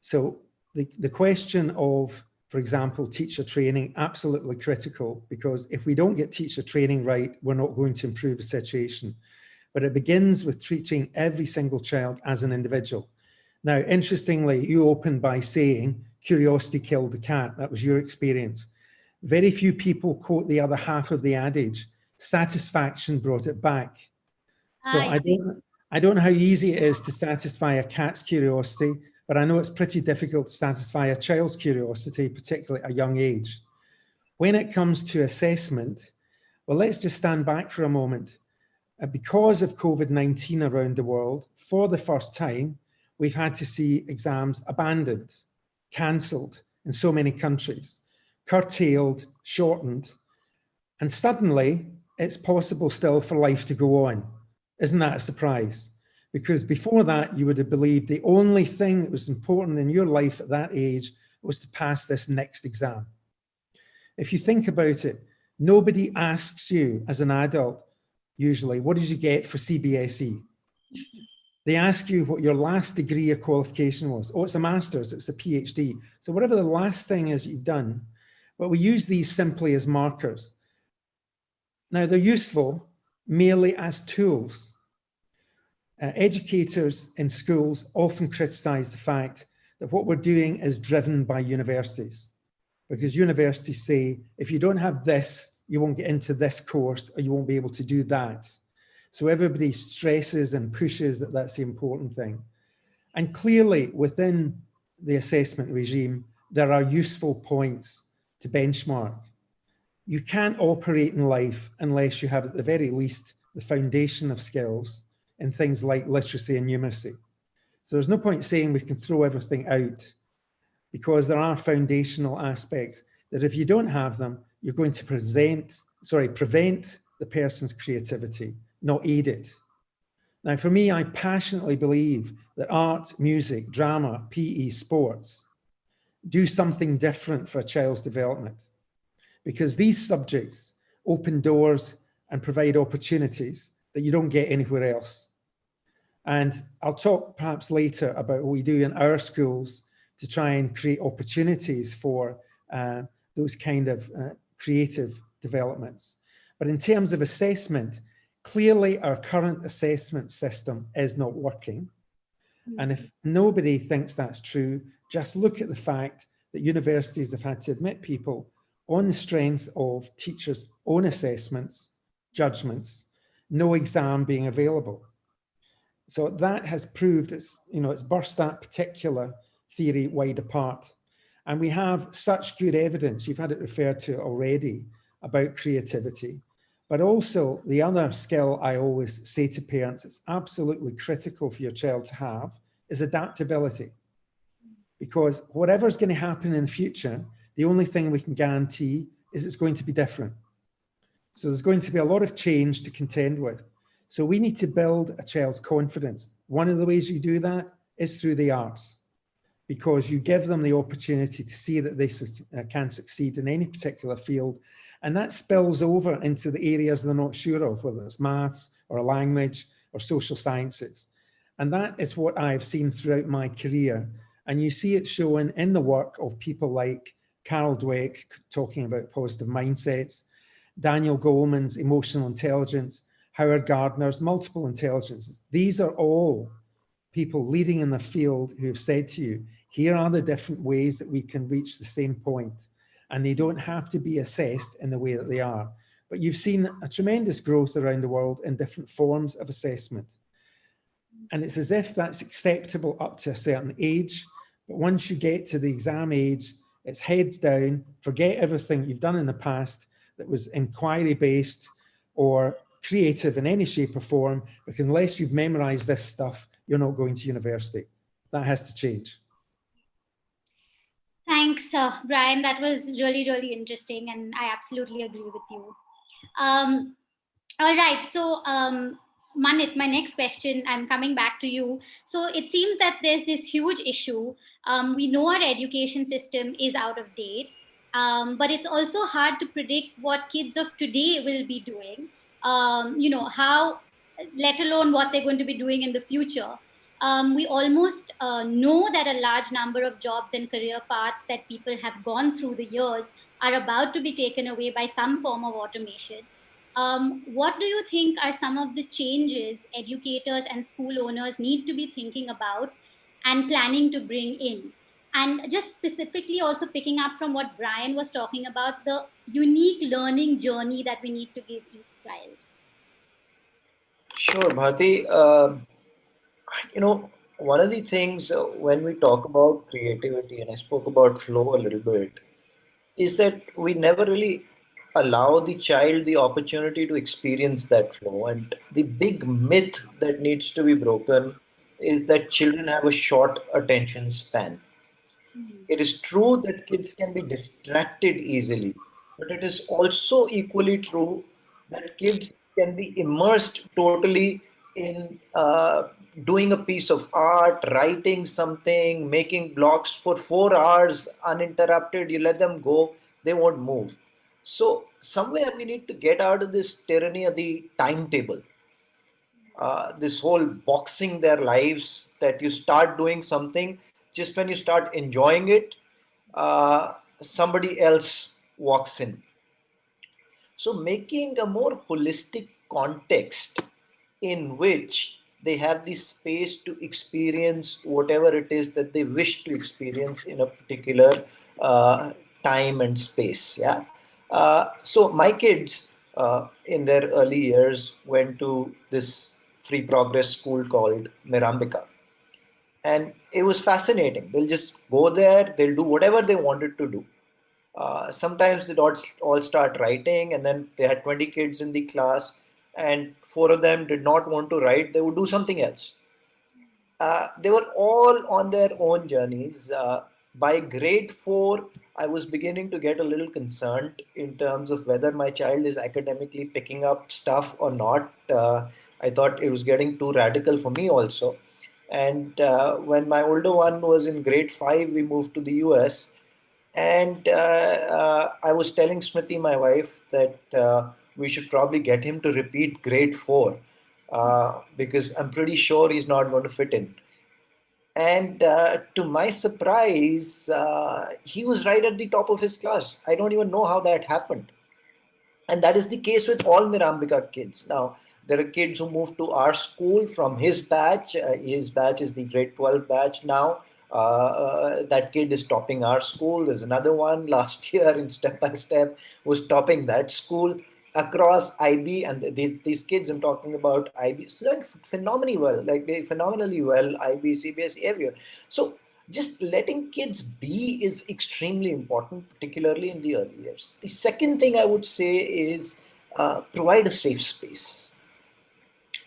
[SPEAKER 7] So the question of, for example, teacher training, absolutely critical, because if we don't get teacher training right, we're not going to improve the situation. But it begins with treating every single child as an individual. Now, interestingly, you opened by saying curiosity killed the cat. That was your experience. Very few people quote the other half of the adage, satisfaction brought it back. So I don't know how easy it is to satisfy a cat's curiosity, but I know it's pretty difficult to satisfy a child's curiosity, particularly at a young age. When it comes to assessment, well, let's just stand back for a moment. Because of COVID-19 around the world, for the first time, we've had to see exams abandoned, cancelled in so many countries, curtailed, shortened, and suddenly it's possible still for life to go on. Isn't that a surprise? Because before that, you would have believed the only thing that was important in your life at that age was to pass this next exam. If you think about it, nobody asks you as an adult, usually, what did you get for CBSE? They ask you what your last degree or qualification was. Oh, it's a master's, it's a PhD. So whatever the last thing is you've done, but we use these simply as markers. Now, they're useful merely as tools. Educators in schools often criticize the fact that what we're doing is driven by universities, because universities say, if you don't have this, you won't get into this course, or you won't be able to do that. So everybody stresses and pushes that that's the important thing. And clearly within the assessment regime, there are useful points to benchmark. You can't operate in life unless you have at the very least the foundation of skills in things like literacy and numeracy. So there's no point saying we can throw everything out, because there are foundational aspects that if you don't have them, you're going to prevent the person's creativity, not aid it. Now, for me, I passionately believe that art, music, drama, PE, sports do something different for a child's development, because these subjects open doors and provide opportunities that you don't get anywhere else. And I'll talk perhaps later about what we do in our schools to try and create opportunities for those kind of creative developments. But in terms of assessment, clearly our current assessment system is not working. And if nobody thinks that's true, just look at the fact that universities have had to admit people on the strength of teachers' own assessments, judgments, no exam being available. So that has proved it's burst that particular theory wide apart. And we have such good evidence, you've had it referred to already, about creativity. But also the other skill I always say to parents, it's absolutely critical for your child to have, is adaptability. Because whatever's going to happen in the future, the only thing we can guarantee is it's going to be different. So there's going to be a lot of change to contend with. So we need to build a child's confidence. One of the ways you do that is through the arts, because you give them the opportunity to see that they can succeed in any particular field. And that spills over into the areas they're not sure of, whether it's maths or language or social sciences. And that is what I've seen throughout my career. And you see it shown in the work of people like Carol Dweck, talking about positive mindsets, Daniel Goleman's emotional intelligence, Howard Gardner's multiple intelligences. These are all people leading in the field who have said to you, here are the different ways that we can reach the same point. And they don't have to be assessed in the way that they are. But you've seen a tremendous growth around the world in different forms of assessment. And it's as if that's acceptable up to a certain age. But once you get to the exam age, it's heads down, forget everything you've done in the past that was inquiry-based or creative in any shape or form, because unless you've memorized this stuff, you're not going to university. That has to change.
[SPEAKER 3] Thanks, Brian. That was really, really interesting, and I absolutely agree with you. All right, so Manit, my next question, I'm coming back to you. So it seems that there's this huge issue. We know our education system is out of date, but it's also hard to predict what kids of today will be doing. How, let alone what they're going to be doing in the future. We almost know that a large number of jobs and career paths that people have gone through the years are about to be taken away by some form of automation. What do you think are some of the changes educators and school owners need to be thinking about and planning to bring in? And just specifically also picking up from what Brian was talking about, the unique learning journey that we need to give each child.
[SPEAKER 2] Sure, Bharati. One of the things when we talk about creativity, and I spoke about flow a little bit, is that we never really allow the child the opportunity to experience that flow. And the big myth that needs to be broken is that children have a short attention span. It is true that kids can be distracted easily, but it is also equally true that kids can be immersed totally in doing a piece of art, writing something, making blocks for 4 hours uninterrupted. You let them go, they won't move. So somewhere we need to get out of this tyranny of the timetable. This whole boxing their lives, that you start doing something, just when you start enjoying it, somebody else walks in. So making a more holistic context in which they have the space to experience whatever it is that they wish to experience in a particular time and space. Yeah. So my kids in their early years went to this free progress school called Mirambika. And it was fascinating. They'll just go there, they'll do whatever they wanted to do. Sometimes they'd all start writing, and then they had 20 kids in the class, and 4 of them did not want to write, they would do something else. They were all on their own journeys. By grade 4, I was beginning to get a little concerned in terms of whether my child is academically picking up stuff or not. I thought it was getting too radical for me also. And when my older one was in grade 5, we moved to the US. And I was telling Smriti, my wife, that we should probably get him to repeat grade 4 because I'm pretty sure he's not going to fit in. And to my surprise, he was right at the top of his class. I don't even know how that happened. And that is the case with all Mirambika kids. Now, there are kids who moved to our school from his batch. His batch is the grade 12 batch now. That kid is topping our school. There's another one last year in Step by Step was topping that school across IB, and these kids I'm talking about IB, so like phenomenally well, IB, CBSE, everywhere. So just letting kids be is extremely important, particularly in the early years. The second thing I would say is provide a safe space.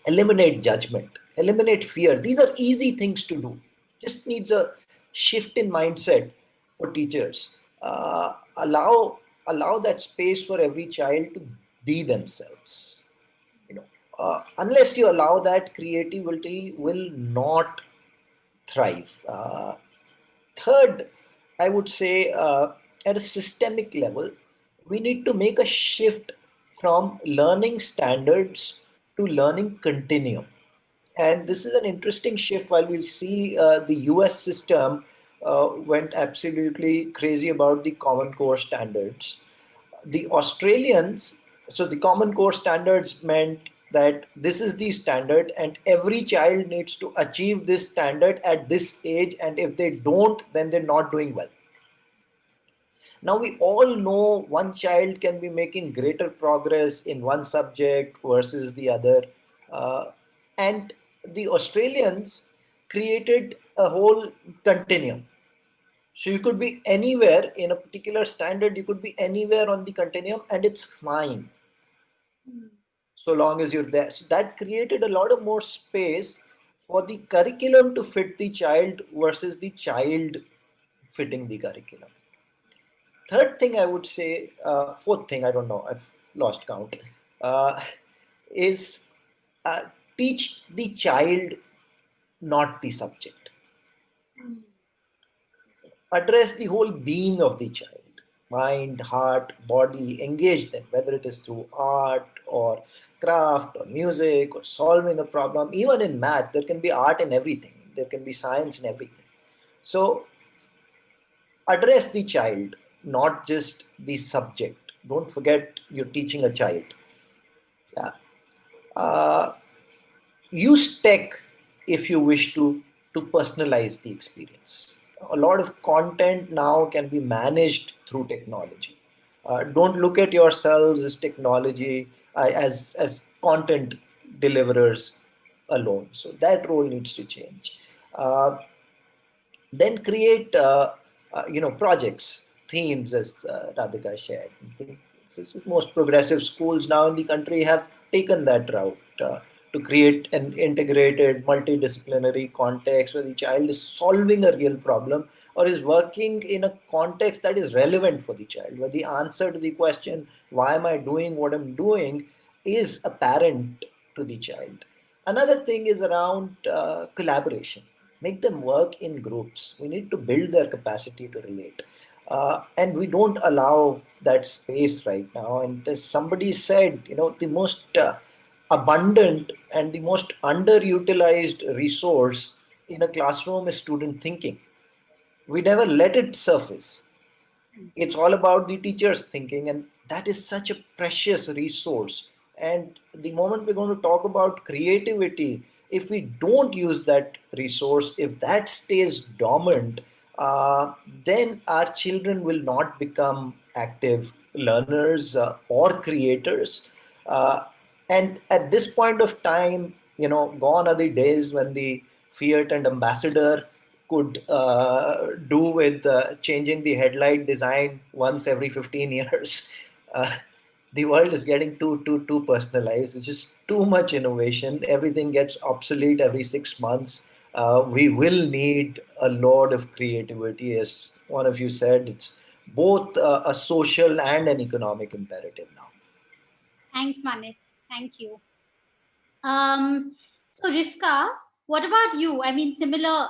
[SPEAKER 2] Eliminate judgment, eliminate fear. These are easy things to do. Just needs a shift in mindset for teachers. Allow that space for every child to be themselves. Unless you allow that, creativity will not thrive. Third, I would say at a systemic level, we need to make a shift from learning standards to learning continuum. And this is an interesting shift. While we'll see the US system went absolutely crazy about the Common Core standards. The Australians, so the Common Core standards meant that this is the standard and every child needs to achieve this standard at this age, and if they don't, then they're not doing well. Now we all know one child can be making greater progress in one subject versus the other, and the Australians created a whole continuum. So you could be anywhere in a particular standard, you could be anywhere on the continuum, and it's fine so long as you're there. So that created a lot of more space for the curriculum to fit the child versus the child fitting the curriculum. Third thing I would say, fourth thing, I don't know, I've lost count, is teach the child, not the subject. Address the whole being of the child. Mind, heart, body, engage them, whether it is through art or craft or music or solving a problem. Even in math, there can be art in everything. There can be science in everything. So address the child, not just the subject. Don't forget you're teaching a child. Yeah. Use tech if you wish to personalize the experience. A lot of content now can be managed through technology. Don't look at yourselves as technology, as content deliverers alone. So that role needs to change. Then create projects, themes, as Radhika shared. I think most progressive schools now in the country have taken that route to create an integrated multidisciplinary context where the child is solving a real problem or is working in a context that is relevant for the child, where the answer to the question, why am I doing what I'm doing, is apparent to the child. Another thing is around collaboration. Make them work in groups. We need to build their capacity to relate. And we don't allow that space right now. And as somebody said, the most abundant and the most underutilized resource in a classroom is student thinking. We never let it surface. It's all about the teacher's thinking, and that is such a precious resource. And the moment we're going to talk about creativity, if we don't use that resource, if that stays dormant, then our children will not become active learners or creators. And at this point of time, gone are the days when the Fiat and Ambassador could do with changing the headlight design once every 15 years. The world is getting too personalized. It's just too much innovation. Everything gets obsolete every 6 months. We will need a lot of creativity. As one of you said, it's both a social and an economic imperative now.
[SPEAKER 3] Thanks, Manit. Thank you. So Rivka, what about you? I mean, similar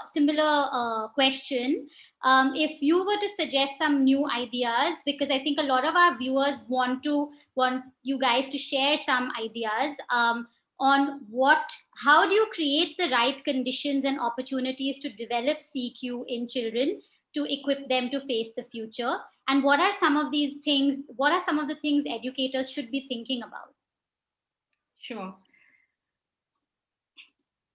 [SPEAKER 3] question. If you were to suggest some new ideas, because I think a lot of our viewers want you guys to share some ideas on how do you create the right conditions and opportunities to develop CQ in children to equip them to face the future, and what are some of these things? What are some of the things educators should be thinking about?
[SPEAKER 1] Sure.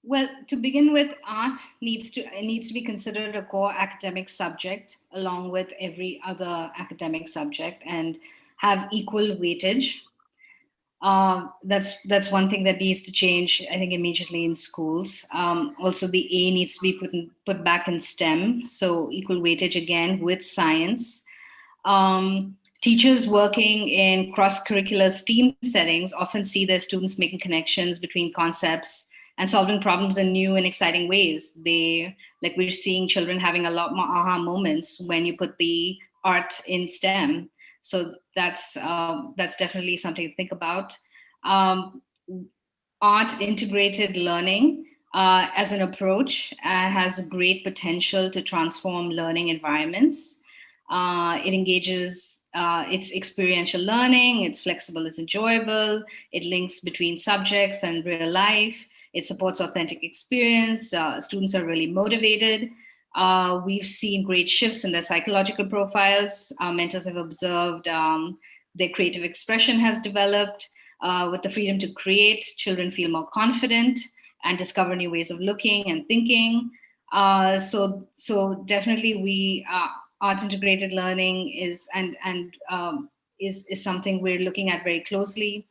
[SPEAKER 1] Well, to begin with, art needs to be considered a core academic subject along with every other academic subject and have equal weightage. That's one thing that needs to change, I think, immediately in schools. Also, the A needs to be put back in STEM, so equal weightage again with science. Teachers working in cross-curricular STEAM settings often see their students making connections between concepts and solving problems in new and exciting ways. We're seeing children having a lot more aha moments when you put the art in STEM. So that's definitely something to think about. Art integrated learning as an approach has great potential to transform learning environments. It engages, it's experiential learning, it's flexible, it's enjoyable, it links between subjects and real life, it supports authentic experience, students are really motivated. We've seen great shifts in their psychological profiles. Our mentors have observed their creative expression has developed. With the freedom to create, children feel more confident and discover new ways of looking and thinking. So definitely art integrated learning is something we're looking at very closely.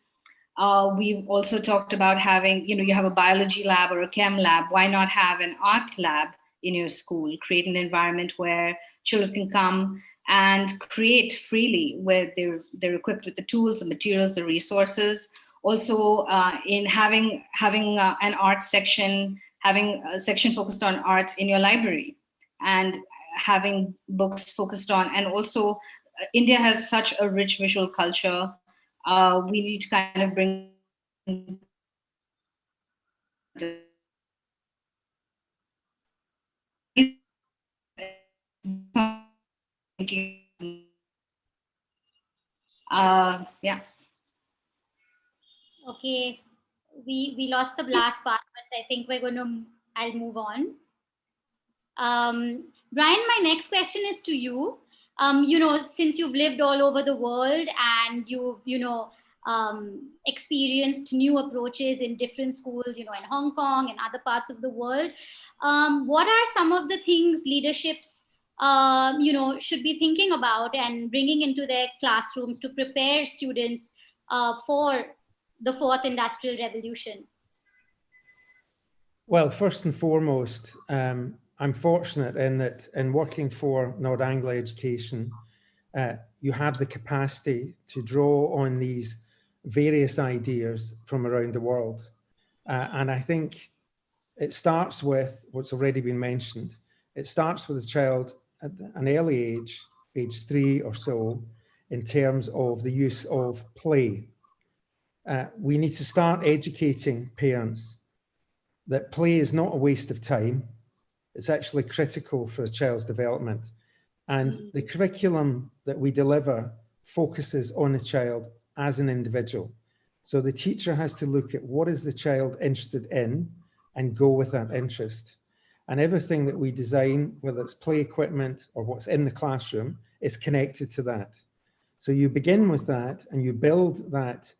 [SPEAKER 1] We've also talked about having, you have a biology lab or a chem lab. Why not have an art lab in your school? Create an environment where children can come and create freely, where they're equipped with the tools, the materials, the resources. Also, in having an art section, having a section focused on art in your library, and having books focused on, and also India has such a rich visual culture. We need to kind of bring yeah.
[SPEAKER 3] Okay, we lost the last part, but I think I'll move on. Brian, my next question is to you. Since you've lived all over the world and you've, experienced new approaches in different schools, in Hong Kong and other parts of the world, what are some of the things leaderships, should be thinking about and bringing into their classrooms to prepare students for the fourth industrial revolution?
[SPEAKER 7] Well, first and foremost, I'm fortunate in that in working for Nord Anglia Education, you have the capacity to draw on these various ideas from around the world. And I think it starts with what's already been mentioned. It starts with a child at an early age 3 or so, in terms of the use of play. We need to start educating parents that play is not a waste of time. It's actually critical for a child's development. And the curriculum that we deliver focuses on the child as an individual. So the teacher has to look at what is the child interested in and go with that interest. And everything that we design, whether it's play equipment or what's in the classroom, is connected to that. So you begin with that and you build that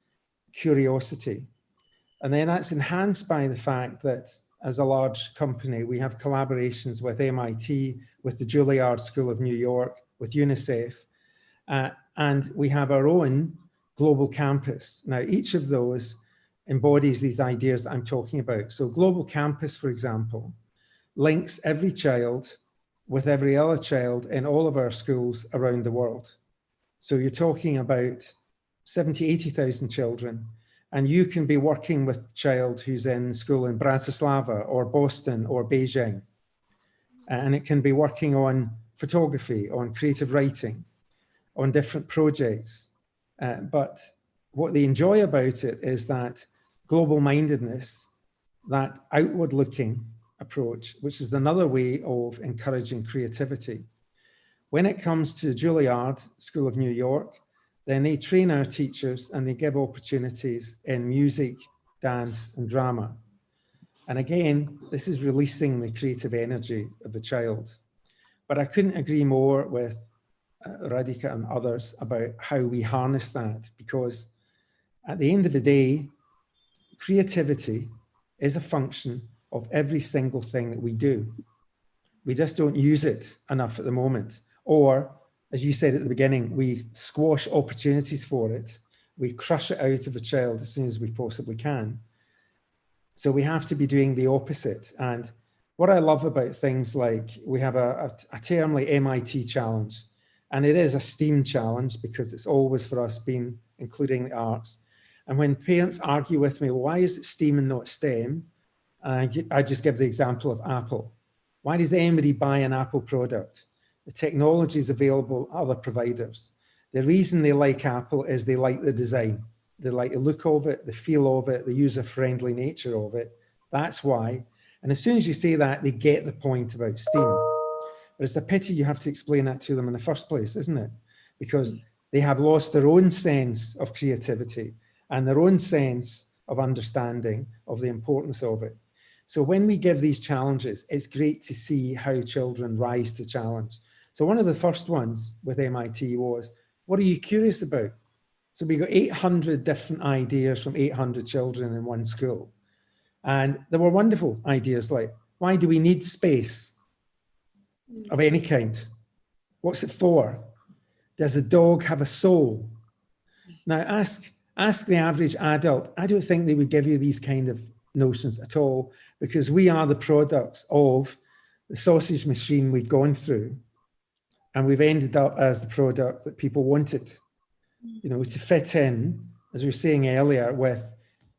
[SPEAKER 7] curiosity. And then that's enhanced by the fact that as a large company, we have collaborations with MIT, with the Juilliard School of New York, with UNICEF, and we have our own global campus. Now, each of those embodies these ideas that I'm talking about. So Global Campus, for example, links every child with every other child in all of our schools around the world. So you're talking about 70, 80,000 children, and you can be working with a child who's in school in Bratislava or Boston or Beijing. And it can be working on photography, on creative writing, on different projects. But what they enjoy about it is that global mindedness, that outward looking approach, which is another way of encouraging creativity. When it comes to Juilliard School of New York, then they train our teachers and they give opportunities in music, dance, and drama. And again, this is releasing the creative energy of the child. But I couldn't agree more with Radhika and others about how we harness that, because at the end of the day, creativity is a function of every single thing that we do. We just don't use it enough at the moment. Or, as you said at the beginning, we squash opportunities for it. We crush it out of a child as soon as we possibly can. So we have to be doing the opposite. And what I love about things like, we have a term like MIT challenge, and it is a STEAM challenge because it's always for us been including the arts. And when parents argue with me, well, why is it STEAM and not STEM? I just give the example of Apple. Why does anybody buy an Apple product? The technology is available at other providers. The reason they like Apple is they like the design. They like the look of it, the feel of it, the user-friendly nature of it. That's why. And as soon as you say that, they get the point about STEAM. But it's a pity you have to explain that to them in the first place, isn't it? Because they have lost their own sense of creativity and their own sense of understanding of the importance of it. So when we give these challenges, it's great to see how children rise to challenge. So one of the first ones with MIT was, what are you curious about? So we got 800 different ideas from 800 children in one school. And there were wonderful ideas like, why do we need space of any kind? What's it for? Does a dog have a soul? Now ask Ask the average adult. I don't think they would give you these kind of notions at all, because we are the products of the sausage machine we've gone through, and we've ended up as the product that people wanted, you know, to fit in, as we were saying earlier, with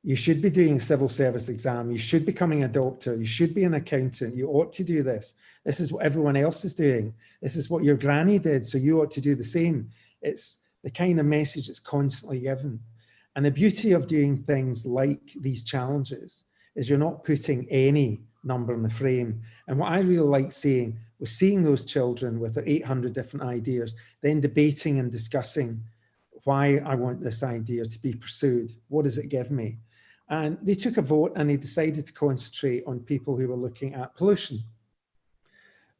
[SPEAKER 7] you should be doing a civil service exam, you should be becoming a doctor, you should be an accountant, you ought to do this. This is what everyone else is doing. This is what your granny did, so you ought to do the same. It's the kind of message that's constantly given. And the beauty of doing things like these challenges is you're not putting any number in the frame. And what I really like seeing was seeing those children with their 800 different ideas, then debating and discussing why I want this idea to be pursued. What does it give me? And they took a vote and they decided to concentrate on people who were looking at pollution.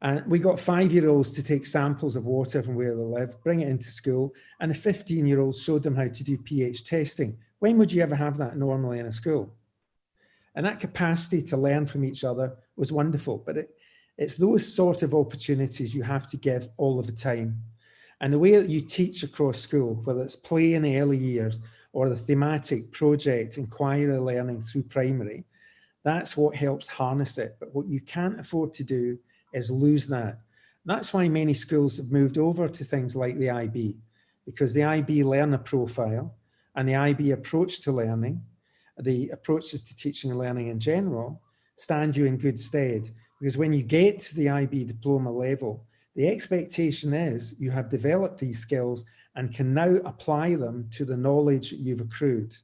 [SPEAKER 7] And we got 5-year-olds to take samples of water from where they live, bring it into school, and the 15-year-olds showed them how to do pH testing. When would you ever have that normally in a school? And that capacity to learn from each other was wonderful, but it's those sort of opportunities you have to give all of the time. And the way that you teach across school, whether it's play in the early years or the thematic project inquiry learning through primary, that's what helps harness it. But what you can't afford to do is lose that. That's why many schools have moved over to things like the IB, because the IB learner profile and the IB approach to learning, the approaches to teaching and learning in general, stand you in good stead. Because when you get to the IB diploma level, the expectation is you have developed these skills and can now apply them to the knowledge you've accrued.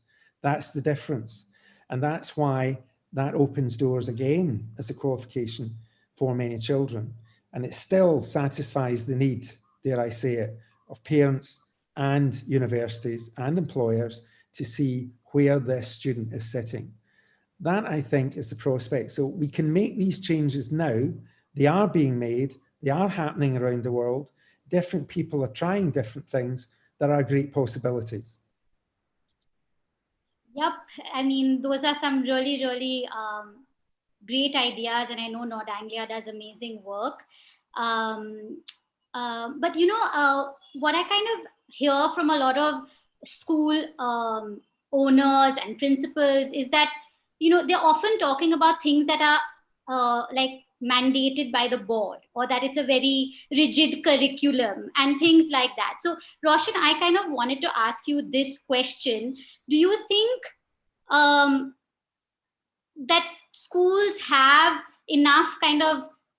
[SPEAKER 7] That's the difference. And that's why that opens doors again as a qualification for many children. And it still satisfies the need, dare I say it, of parents and universities and employers to see where this student is sitting. That, I think, is the prospect. So we can make these changes now. They are being made. They are happening around the world. Different people are trying different things. There are great possibilities.
[SPEAKER 3] Yep. I mean, those are some really, really great ideas. And I know Nord Anglia does amazing work. But, you know, what I kind of hear from a lot of school owners and principals is that, you know, they're often talking about things that are like mandated by the board, or that it's a very rigid curriculum and things like that. So Roshan, I kind of wanted to ask you this question. Do you think that schools have enough kind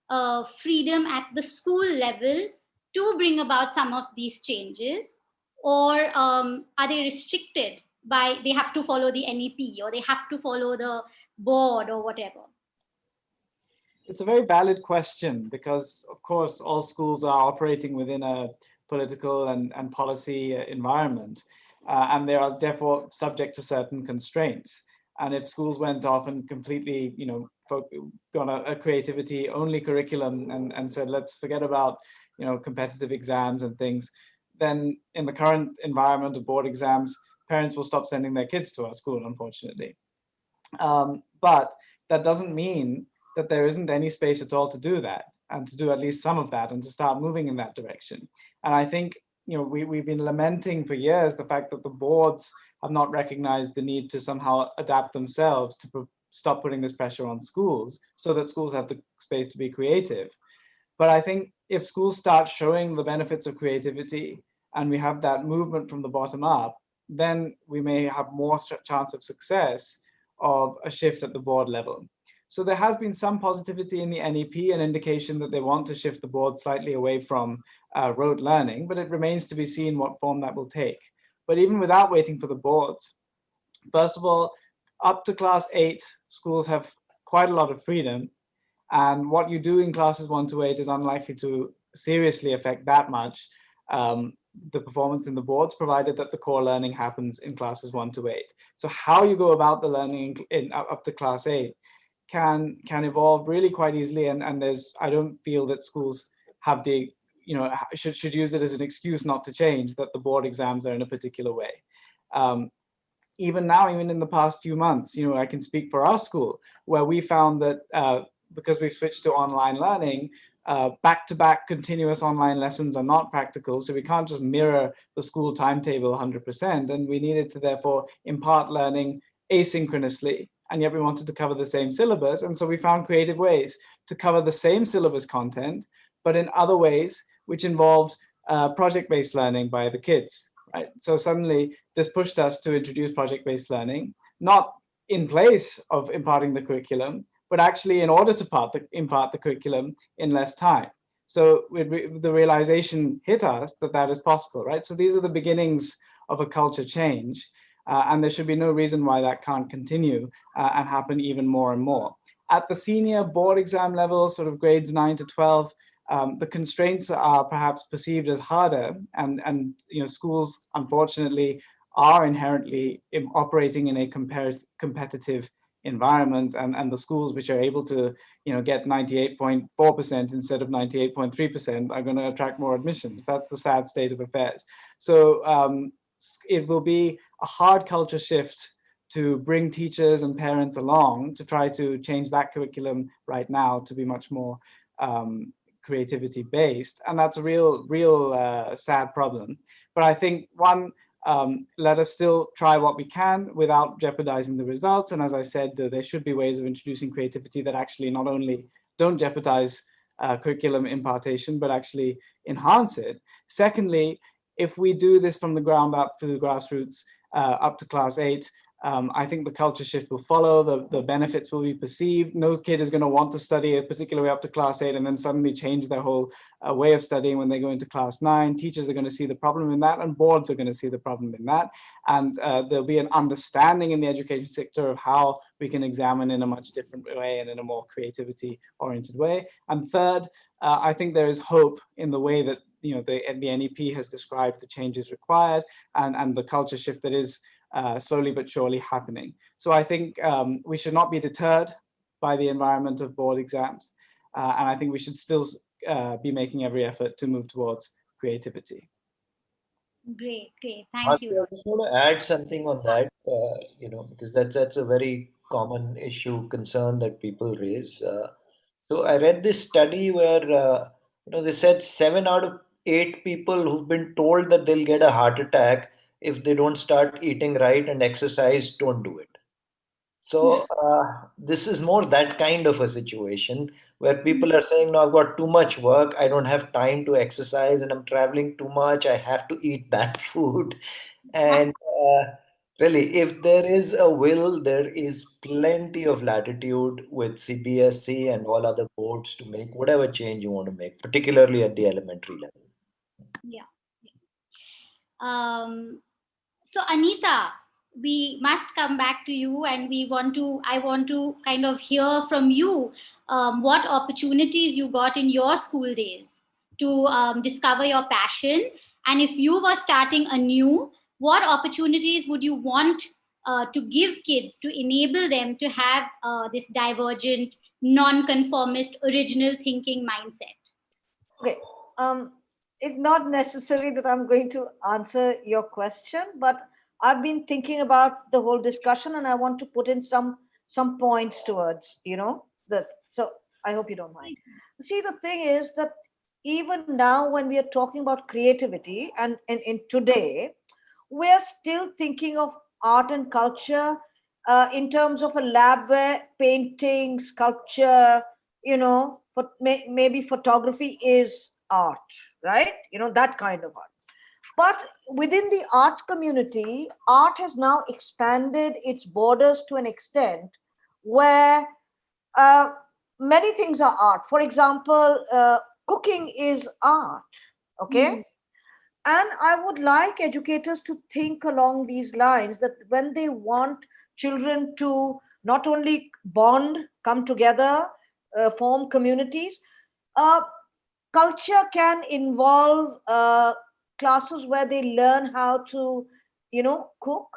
[SPEAKER 3] of freedom at the school level to bring about some of these changes, or are they restricted by, they have to follow the NEP or they have to follow the board or whatever?
[SPEAKER 4] It's a very valid question, because of course all schools are operating within a political and policy environment, and they are therefore subject to certain constraints. And if schools went off and completely, you know, got a creativity only curriculum and said, let's forget about, you know, competitive exams and things, then in the current environment of board exams, parents will stop sending their kids to our school, unfortunately. But that doesn't mean that there isn't any space at all to do that, and to do at least some of that, and to start moving in that direction. And I think, you know, we've been lamenting for years the fact that the boards have not recognized the need to somehow adapt themselves to stop putting this pressure on schools, so that schools have the space to be creative. But I think if schools start showing the benefits of creativity, and we have that movement from the bottom up, then we may have more chance of success of a shift at the board level. So there has been some positivity in the NEP, an indication that they want to shift the board slightly away from rote learning, but it remains to be seen what form that will take. But even without waiting for the boards, first of all, up to class 8, schools have quite a lot of freedom. And what you do in classes 1 to 8 is unlikely to seriously affect that much the performance in the boards, provided that the core learning happens in classes 1 to 8. So how you go about the learning up to class 8 can evolve really quite easily, and there's, I don't feel that schools have the, you know, should use it as an excuse not to change, that the board exams are in a particular way. Even now, even in the past few months, you know, I can speak for our school, where we found that because we've switched to online learning, back-to-back continuous online lessons are not practical, so we can't just mirror the school timetable 100%, and we needed to therefore impart learning asynchronously, and yet we wanted to cover the same syllabus, and so we found creative ways to cover the same syllabus content, but in other ways, which involves project-based learning by the kids, right? So suddenly this pushed us to introduce project-based learning, not in place of imparting the curriculum, but actually in order to impart the curriculum in less time. So the realization hit us that that is possible, right? So these are the beginnings of a culture change, and there should be no reason why that can't continue and happen even more and more. At the senior board exam level, sort of grades 9 to 12, the constraints are perhaps perceived as harder, and schools, unfortunately, are inherently operating in a competitive environment, and the schools which are able to get 98.4% instead of 98.3% are going to attract more admissions. That's the sad state of affairs. So it will be a hard culture shift to bring teachers and parents along to try to change that curriculum right now to be much more creativity based, and that's a real sad problem. But I think let us still try what we can without jeopardizing the results. And as I said, there should be ways of introducing creativity that actually not only don't jeopardize curriculum impartation, but actually enhance it. Secondly, if we do this from the ground up through the grassroots up to class 8, I think the culture shift will follow, the benefits will be perceived. No kid is going to want to study a particular way up to class 8 and then suddenly change their whole way of studying when they go into class 9. Teachers are going to see the problem in that, and boards are going to see the problem in that. And there'll be an understanding in the education sector of how we can examine in a much different way and in a more creativity-oriented way. And third, I think there is hope in the way that the NEP has described the changes required and the culture shift that is slowly but surely happening. So I think we should not be deterred by the environment of board exams. And I think we should still be making every effort to move towards creativity.
[SPEAKER 3] Great. Thank you.
[SPEAKER 2] I just want to add something on that, because that's a very common issue, concern that people raise. So I read this study where, they said 7 out of 8 people who've been told that they'll get a heart attack if they don't start eating right and exercise, don't do it. So this is more that kind of a situation where people are saying, no, I've got too much work. I don't have time to exercise and I'm traveling too much. I have to eat bad food. And really, if there is a will, there is plenty of latitude with CBSE and all other boards to make whatever change you want to make, particularly at the elementary level.
[SPEAKER 3] Yeah. So Anita, we must come back to you, and I want to kind of hear from you what opportunities you got in your school days to discover your passion. And if you were starting anew, what opportunities would you want to give kids to enable them to have this divergent, non-conformist, original thinking mindset?
[SPEAKER 5] Okay. It's not necessary that I'm going to answer your question, but I've been thinking about the whole discussion, and I want to put in some points towards, that. So I hope you don't mind. See, the thing is that even now, when we are talking about creativity, and in today, we're still thinking of art and culture in terms of a lab where painting, sculpture, maybe photography is art, right? That kind of art. But within the art community, art has now expanded its borders to an extent where many things are art. For example, cooking is art, okay? Mm-hmm. And I would like educators to think along these lines, that when they want children to not only bond, come together, form communities, culture can involve classes where they learn how to, cook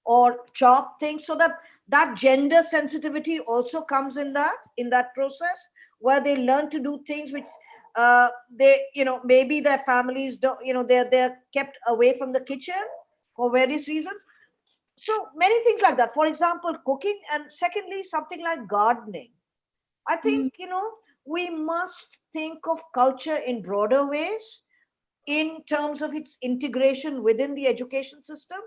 [SPEAKER 5] or chop things, so that gender sensitivity also comes in that process, where they learn to do things which they, maybe their families don't, they're kept away from the kitchen for various reasons. So many things like that. For example, cooking, and secondly, something like gardening. I think, we must think of culture in broader ways in terms of its integration within the education system.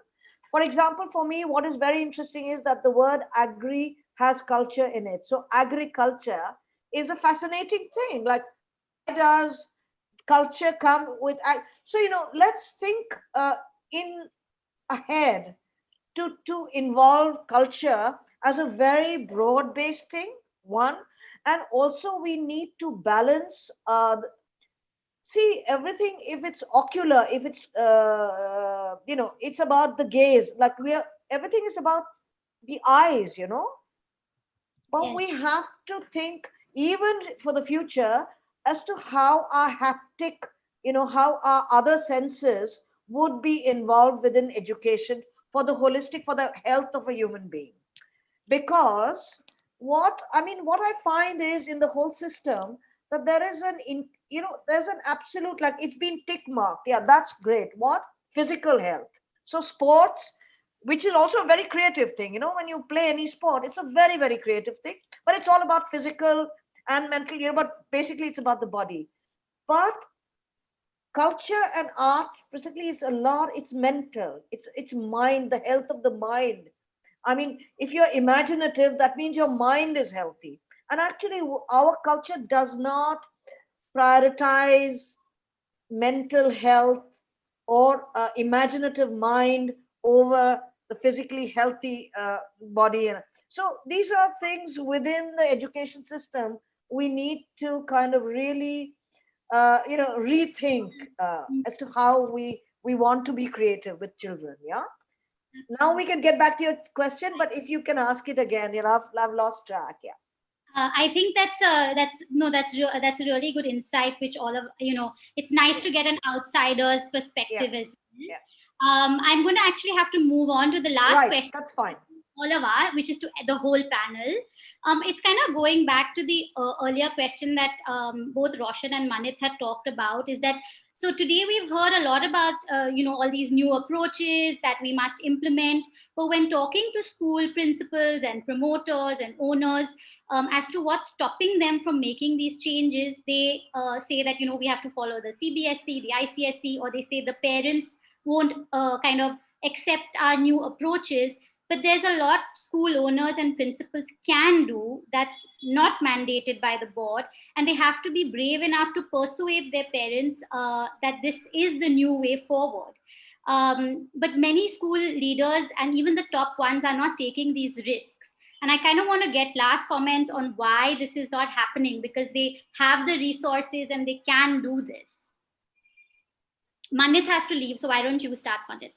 [SPEAKER 5] For example, for me, what is very interesting is that the word agri has culture in it. So agriculture is a fascinating thing. Like, where does culture come with? So, let's think in ahead to involve culture as a very broad-based thing, one. And also we need to balance, see everything, if it's ocular, if it's, it's about the gaze, like everything is about the eyes, but
[SPEAKER 3] Yes.
[SPEAKER 5] we have to think even for the future as to how our haptic, how our other senses would be involved within education for the holistic, for the health of a human being. Because what I find is in the whole system that there is there's an absolute, like, it's been tick marked. Yeah, that's great. What? Physical health. So sports, which is also a very creative thing, when you play any sport, it's a very, very creative thing, but it's all about physical and mental, but basically it's about the body. But culture and art basically is a lot, it's mental, it's mind, the health of the mind. I mean, if you're imaginative, that means your mind is healthy. And actually, our culture does not prioritize mental health or imaginative mind over the physically healthy body. So these are things within the education system we need to kind of really, rethink as to how we want to be creative with children. Yeah. Now we can get back to your question, but if you can ask it again, I've lost track. Yeah.
[SPEAKER 3] I think that's a really good insight, which all of, it's nice to get an outsider's perspective as well.
[SPEAKER 5] Yeah.
[SPEAKER 3] I'm going to actually have to move on to the last question.
[SPEAKER 5] That's fine.
[SPEAKER 3] All of us, which is to the whole panel. It's kind of going back to the earlier question that both Roshan and Manit had talked about, is that, so today we've heard a lot about, all these new approaches that we must implement. But when talking to school principals and promoters and owners as to what's stopping them from making these changes, they say that, we have to follow the CBSE, the ICSE, or they say the parents won't kind of accept our new approaches. But there's a lot school owners and principals can do that's not mandated by the board. And they have to be brave enough to persuade their parents that this is the new way forward. But many school leaders and even the top ones are not taking these risks. And I kind of want to get last comments on why this is not happening, because they have the resources and they can do this. Manit has to leave, so why don't you start, Manit?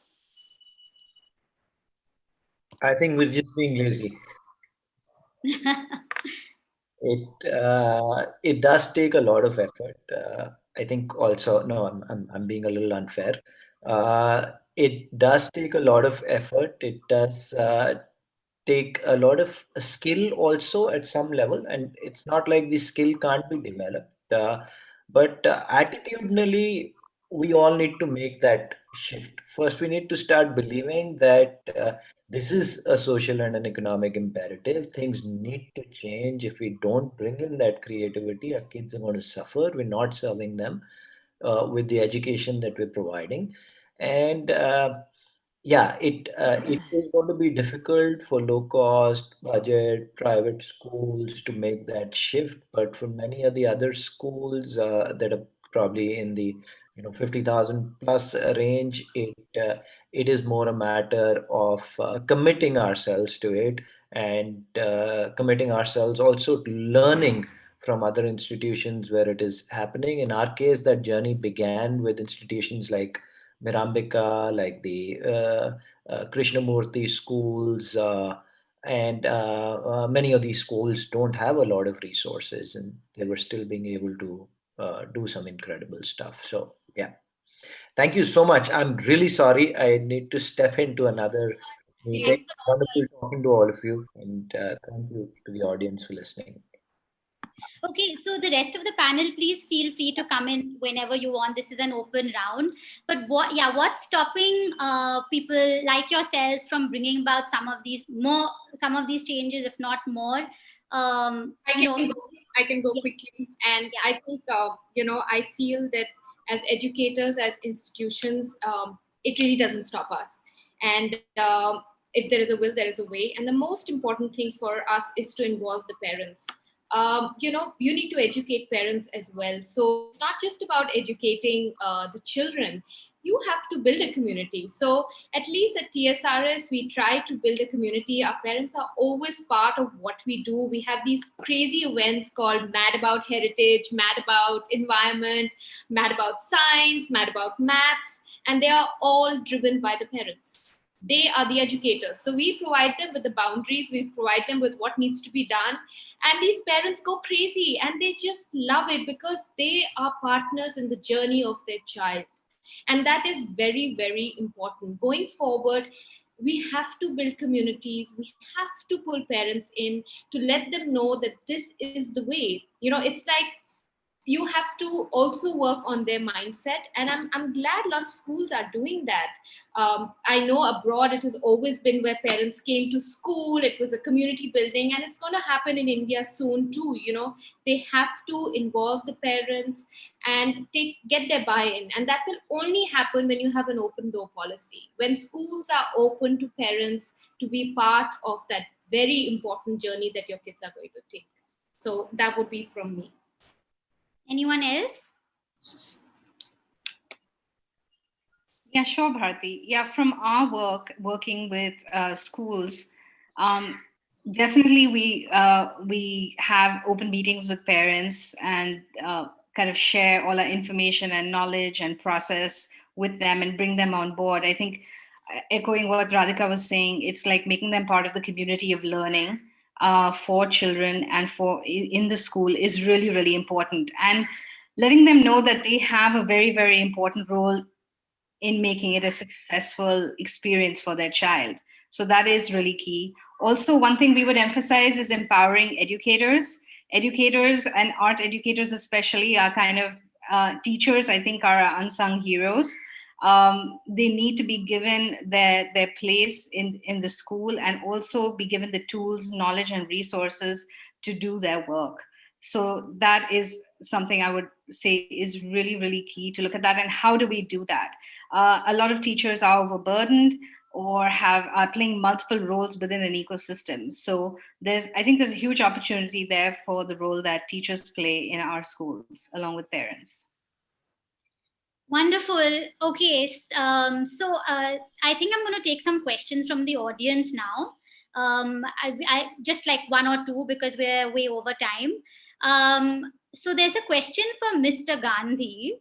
[SPEAKER 2] I think we're just being lazy. It does take a lot of effort. I think also, no, I'm being a little unfair. It does take a lot of effort. It does take a lot of skill also at some level, and it's not like the skill can't be developed. But attitudinally, we all need to make that shift. First, we need to start believing that this is a social and an economic imperative. Things need to change. If we don't bring in that creativity, our kids are going to suffer. We're not serving them with the education that we're providing. And yeah, it is going to be difficult for low cost budget private schools to make that shift, but for many of the other schools that are probably in the 50,000 plus range, it is more a matter of committing ourselves to it, and committing ourselves also to learning from other institutions where it is happening. In our case, that journey began with institutions like Mirambika, like the Krishnamurti schools, and many of these schools don't have a lot of resources, and they were still being able to do some incredible stuff. So, yeah. Thank you so much. I'm really sorry. I need to step into another meeting. Wonderful talking to all of you, and thank you to the audience for listening.
[SPEAKER 3] Okay, so the rest of the panel, please feel free to come in whenever you want. This is an open round. But what's stopping people like yourselves from bringing about some of these changes, if not more?
[SPEAKER 6] I can go quickly. And I think, I feel that as educators, as institutions, it really doesn't stop us. And if there is a will, there is a way. And the most important thing for us is to involve the parents. You need to educate parents as well. So it's not just about educating the children. You have to build a community. So at least at TSRS, we try to build a community. Our parents are always part of what we do. We have these crazy events called Mad About Heritage, Mad About Environment, Mad About Science, Mad About Maths, and they are all driven by the parents. They are the educators. So we provide them with the boundaries, we provide them with what needs to be done. And these parents go crazy and they just love it because they are partners in the journey of their child. And that is very, very important. Going forward, we have to build communities. We have to pull parents in to let them know that this is the way. It's like you have to also work on their mindset. And I'm glad a lot of schools are doing that. I know abroad it has always been where parents came to school, it was a community building, and it's going to happen in India soon too. They have to involve the parents and get their buy-in. And that will only happen when you have an open door policy, when schools are open to parents to be part of that very important journey that your kids are going to take. So that would be from me.
[SPEAKER 3] Anyone else?
[SPEAKER 1] Yeah, sure, Bharati. Yeah, from our working with schools, definitely we have open meetings with parents and kind of share all our information and knowledge and process with them and bring them on board. I think echoing what Radhika was saying, it's like making them part of the community of learning for children and in the school is really, really important. And letting them know that they have a very, very important role in making it a successful experience for their child. So that is really key. Also, one thing we would emphasize is empowering educators. Educators and art educators especially are kind of teachers, I think, are our unsung heroes. They need to be given their place in the school and also be given the tools, knowledge, and resources to do their work. So that is something I would say is really, really key to look at that. And how do we do that? A lot of teachers are overburdened or are playing multiple roles within an ecosystem. So I think there's a huge opportunity there for the role that teachers play in our schools, along with parents.
[SPEAKER 3] Wonderful. Okay, so I think I'm going to take some questions from the audience now. I just like one or two because we're way over time. So there's a question for Mr. Gandhi.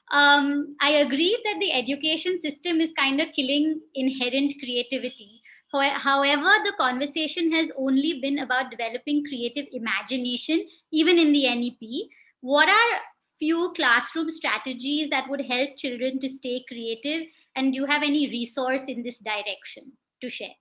[SPEAKER 3] I agree that the education system is kind of killing inherent creativity. However, the conversation has only been about developing creative imagination, even in the NEP. What are few classroom strategies that would help children to stay creative? And do you have any resource in this direction to share?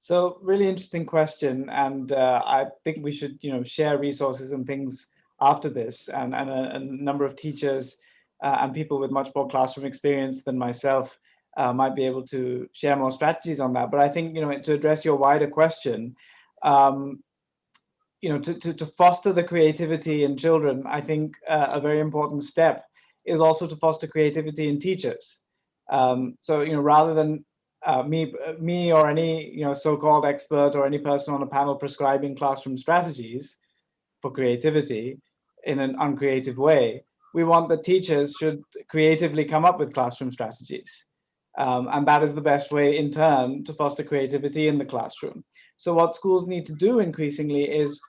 [SPEAKER 4] So really interesting question. And I think we should, share resources and things after this, and a number of teachers and people with much more classroom experience than myself might be able to share more strategies on that. But I think, to address your wider question, to foster the creativity in children, I think a very important step is also to foster creativity in teachers. So, rather than me or any, so-called expert or any person on a panel prescribing classroom strategies for creativity in an uncreative way, we want that teachers should creatively come up with classroom strategies. And that is the best way, in turn, to foster creativity in the classroom. So what schools need to do increasingly is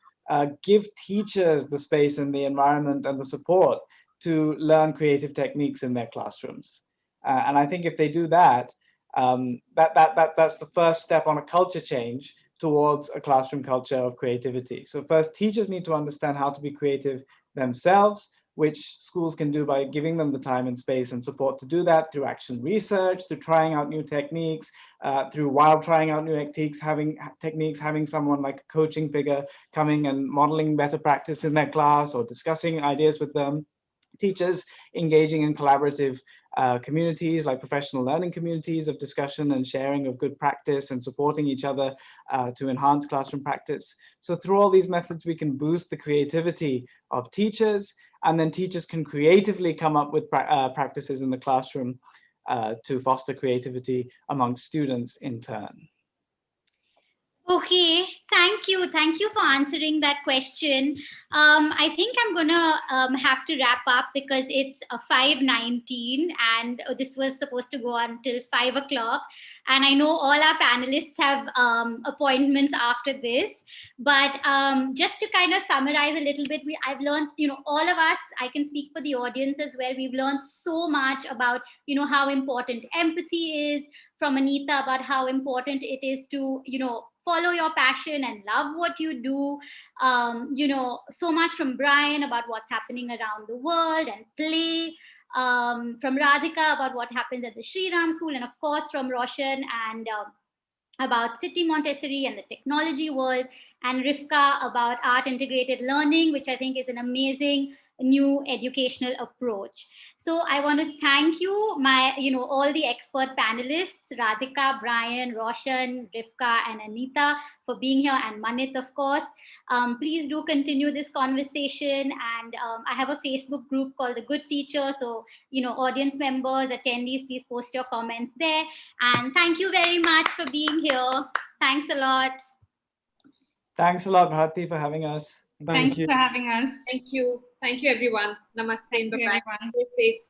[SPEAKER 4] give teachers the space and the environment and the support to learn creative techniques in their classrooms. And I think if they do that, that's the first step on a culture change towards a classroom culture of creativity. So first, teachers need to understand how to be creative themselves, which schools can do by giving them the time and space and support to do that through action research, through trying out new techniques, while trying out new techniques, having someone like a coaching figure coming and modeling better practice in their class or discussing ideas with them. teachers engaging in collaborative communities like professional learning communities of discussion and sharing of good practice and supporting each other to enhance classroom practice. So through all these methods, we can boost the creativity of teachers, and then teachers can creatively come up with practices in the classroom to foster creativity among students in turn.
[SPEAKER 3] Okay, thank you. Thank you for answering that question. I think I'm gonna have to wrap up because it's 5:19 and this was supposed to go until 5 o'clock. And I know all our panelists have appointments after this. But just to kind of summarize a little bit, I've learned, all of us, I can speak for the audience as well, we've learned so much about, how important empathy is, from Anita about how important it is to, follow your passion and love what you do. So much from Brian about what's happening around the world and play. From Radhika about what happens at the Shri School, and of course from Roshan and about City Montessori and the technology world, and Rivka about art integrated learning, which I think is an amazing new educational approach. So I want to thank you, all the expert panelists, Radhika, Brian, Roshan, Rivka, and Anita for being here, and Manit, of course. Please do continue this conversation. And I have a Facebook group called The Good Teacher. So, audience members, attendees, please post your comments there. And thank you very much for being here. Thanks a lot.
[SPEAKER 4] Thanks a lot, Bharati, for having us.
[SPEAKER 1] Thank you for having us.
[SPEAKER 6] Thank you. Thank you, everyone. Namaste and bye-bye. Stay safe.